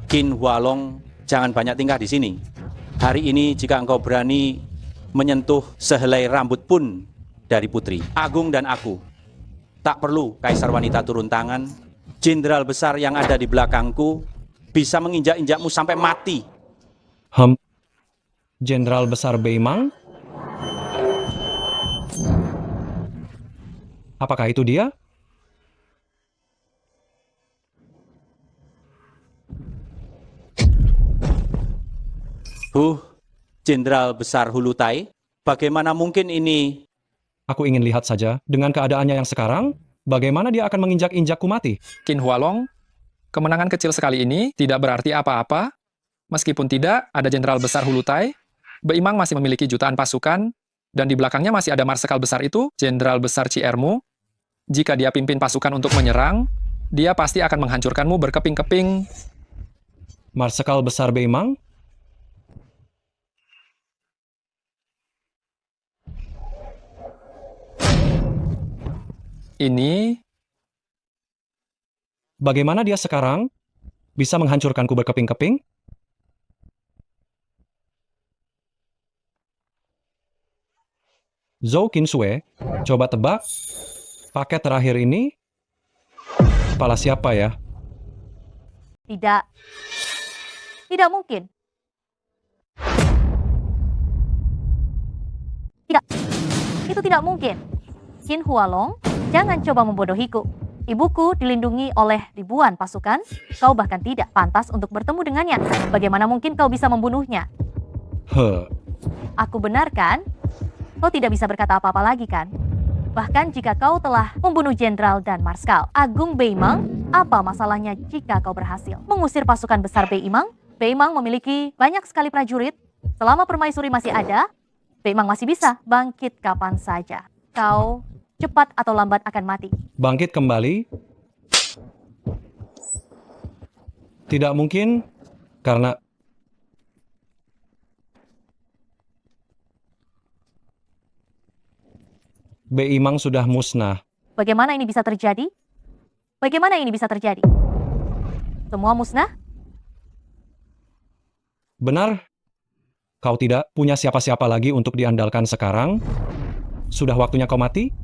Qin Hualong, jangan banyak tingkah di sini. Hari ini jika engkau berani menyentuh sehelai rambut pun dari putri Agung dan aku, tak perlu Kaisar Wanita turun tangan. Jenderal besar yang ada di belakangku bisa menginjak-injakmu sampai mati. Jenderal besar Beimang? Apakah itu dia? Jenderal besar Hulutai, bagaimana mungkin ini? Aku ingin lihat saja, dengan keadaannya yang sekarang, bagaimana dia akan menginjak-injakku mati? Qin Hualong, kemenangan kecil sekali ini tidak berarti apa-apa. Meskipun tidak ada jenderal besar Hulutai, Beimang masih memiliki jutaan pasukan, dan di belakangnya masih ada marsekal besar itu, jenderal besar Ciermu. Jika dia pimpin pasukan untuk menyerang, dia pasti akan menghancurkanmu berkeping-keping. Marsekal besar Beimang? Ini... Bagaimana dia sekarang? Bisa menghancurkanku berkeping-keping? Zhou Qinshue, coba tebak. Paket terakhir ini, kepala siapa ya? Tidak. Tidak mungkin. Tidak. Itu tidak mungkin. Qin Hualong, jangan coba membodohiku. Ibuku dilindungi oleh ribuan pasukan, kau bahkan tidak pantas untuk bertemu dengannya. Bagaimana mungkin kau bisa membunuhnya? Aku benar kan? Kau tidak bisa berkata apa-apa lagi kan? Bahkan jika kau telah membunuh jenderal dan marskal Agung Beimang, apa masalahnya jika kau berhasil mengusir pasukan besar Beimang? Beimang memiliki banyak sekali prajurit. Selama permaisuri masih ada, Beimang masih bisa bangkit kapan saja. Kau cepat atau lambat akan mati. Bangkit kembali? Tidak mungkin, karena Beimang sudah musnah. Bagaimana ini bisa terjadi? Bagaimana ini bisa terjadi? Semua musnah? Benar. Kau tidak punya siapa-siapa lagi untuk diandalkan sekarang? Sudah waktunya kau mati?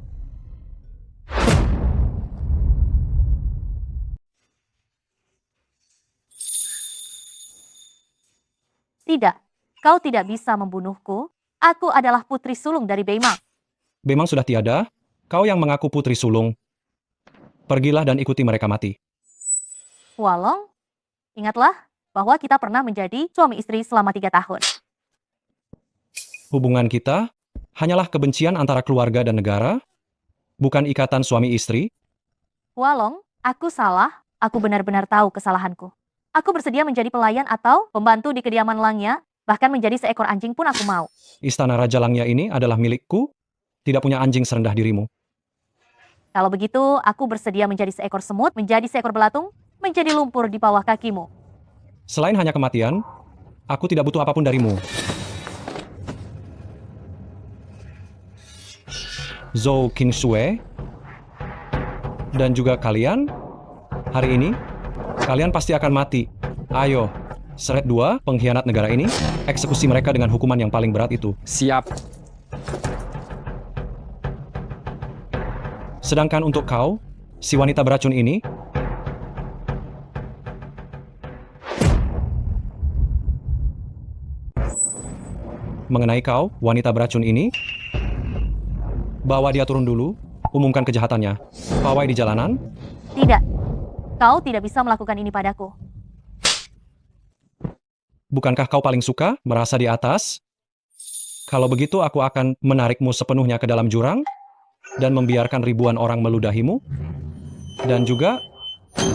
Tidak. Kau tidak bisa membunuhku. Aku adalah putri sulung dari Beimang. Beimang sudah tiada. Kau yang mengaku putri sulung. Pergilah dan ikuti mereka mati. Hualong, ingatlah bahwa kita pernah menjadi suami istri selama 3 tahun. Hubungan kita hanyalah kebencian antara keluarga dan negara, bukan ikatan suami istri. Hualong, aku salah. Aku benar-benar tahu kesalahanku. Aku bersedia menjadi pelayan atau pembantu di kediaman Langya, bahkan menjadi seekor anjing pun aku mau. Istana Raja Langya ini adalah milikku, tidak punya anjing serendah dirimu. Kalau begitu, aku bersedia menjadi seekor semut, menjadi seekor belatung, menjadi lumpur di bawah kakimu. Selain hanya kematian, aku tidak butuh apapun darimu. Zhou Qinshue, dan juga kalian, hari ini, kalian pasti akan mati. Ayo, seret 2 pengkhianat negara ini, eksekusi mereka dengan hukuman yang paling berat itu. Siap. Sedangkan untuk kau, si wanita beracun ini, Mengenai kau, wanita beracun ini, bawa dia turun dulu, umumkan kejahatannya. Pawai di jalanan, Tidak. Kau tidak bisa melakukan ini padaku. bukankah kau paling suka merasa di atas? Kalau begitu aku akan menarikmu sepenuhnya ke dalam jurang dan membiarkan ribuan orang meludahimu. Dan juga,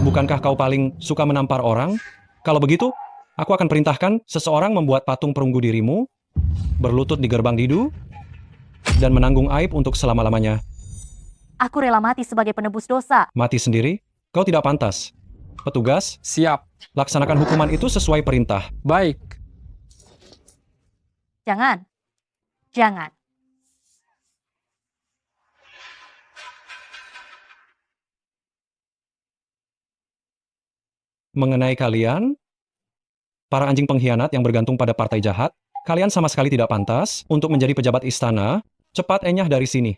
bukankah kau paling suka menampar orang? Kalau begitu, aku akan perintahkan seseorang membuat patung perunggu dirimu, berlutut di gerbang didu, dan menanggung aib untuk selama-lamanya. Aku rela mati sebagai penebus dosa. Mati sendiri? Kau tidak pantas. Petugas, siap. Laksanakan hukuman itu sesuai perintah. Baik. Jangan. Jangan. Mengenai kalian, para anjing pengkhianat yang bergantung pada partai jahat, kalian sama sekali tidak pantas untuk menjadi pejabat istana. Cepat enyah dari sini.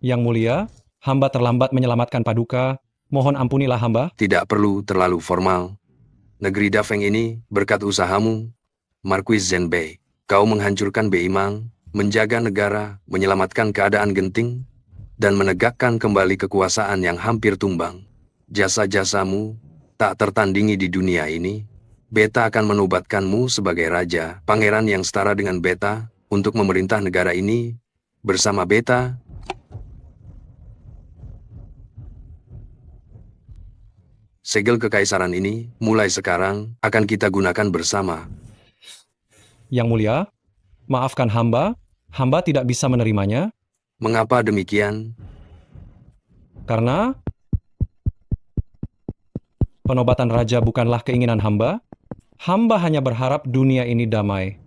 Yang mulia, hamba terlambat menyelamatkan Paduka. Mohon ampunilah hamba. Tidak perlu terlalu formal. Negeri Dafeng ini berkat usahamu, Marquis Zhenbei. Kau menghancurkan Beimang, menjaga negara, menyelamatkan keadaan genting, dan menegakkan kembali kekuasaan yang hampir tumbang. Jasa-jasamu tak tertandingi di dunia ini. Beta akan menobatkanmu sebagai raja, pangeran yang setara dengan Beta, untuk memerintah negara ini. Bersama Beta, segel kekaisaran ini, mulai sekarang, akan kita gunakan bersama. Yang mulia, maafkan hamba tidak bisa menerimanya. Mengapa demikian? Karena penobatan raja bukanlah keinginan hamba. Hamba hanya berharap dunia ini damai.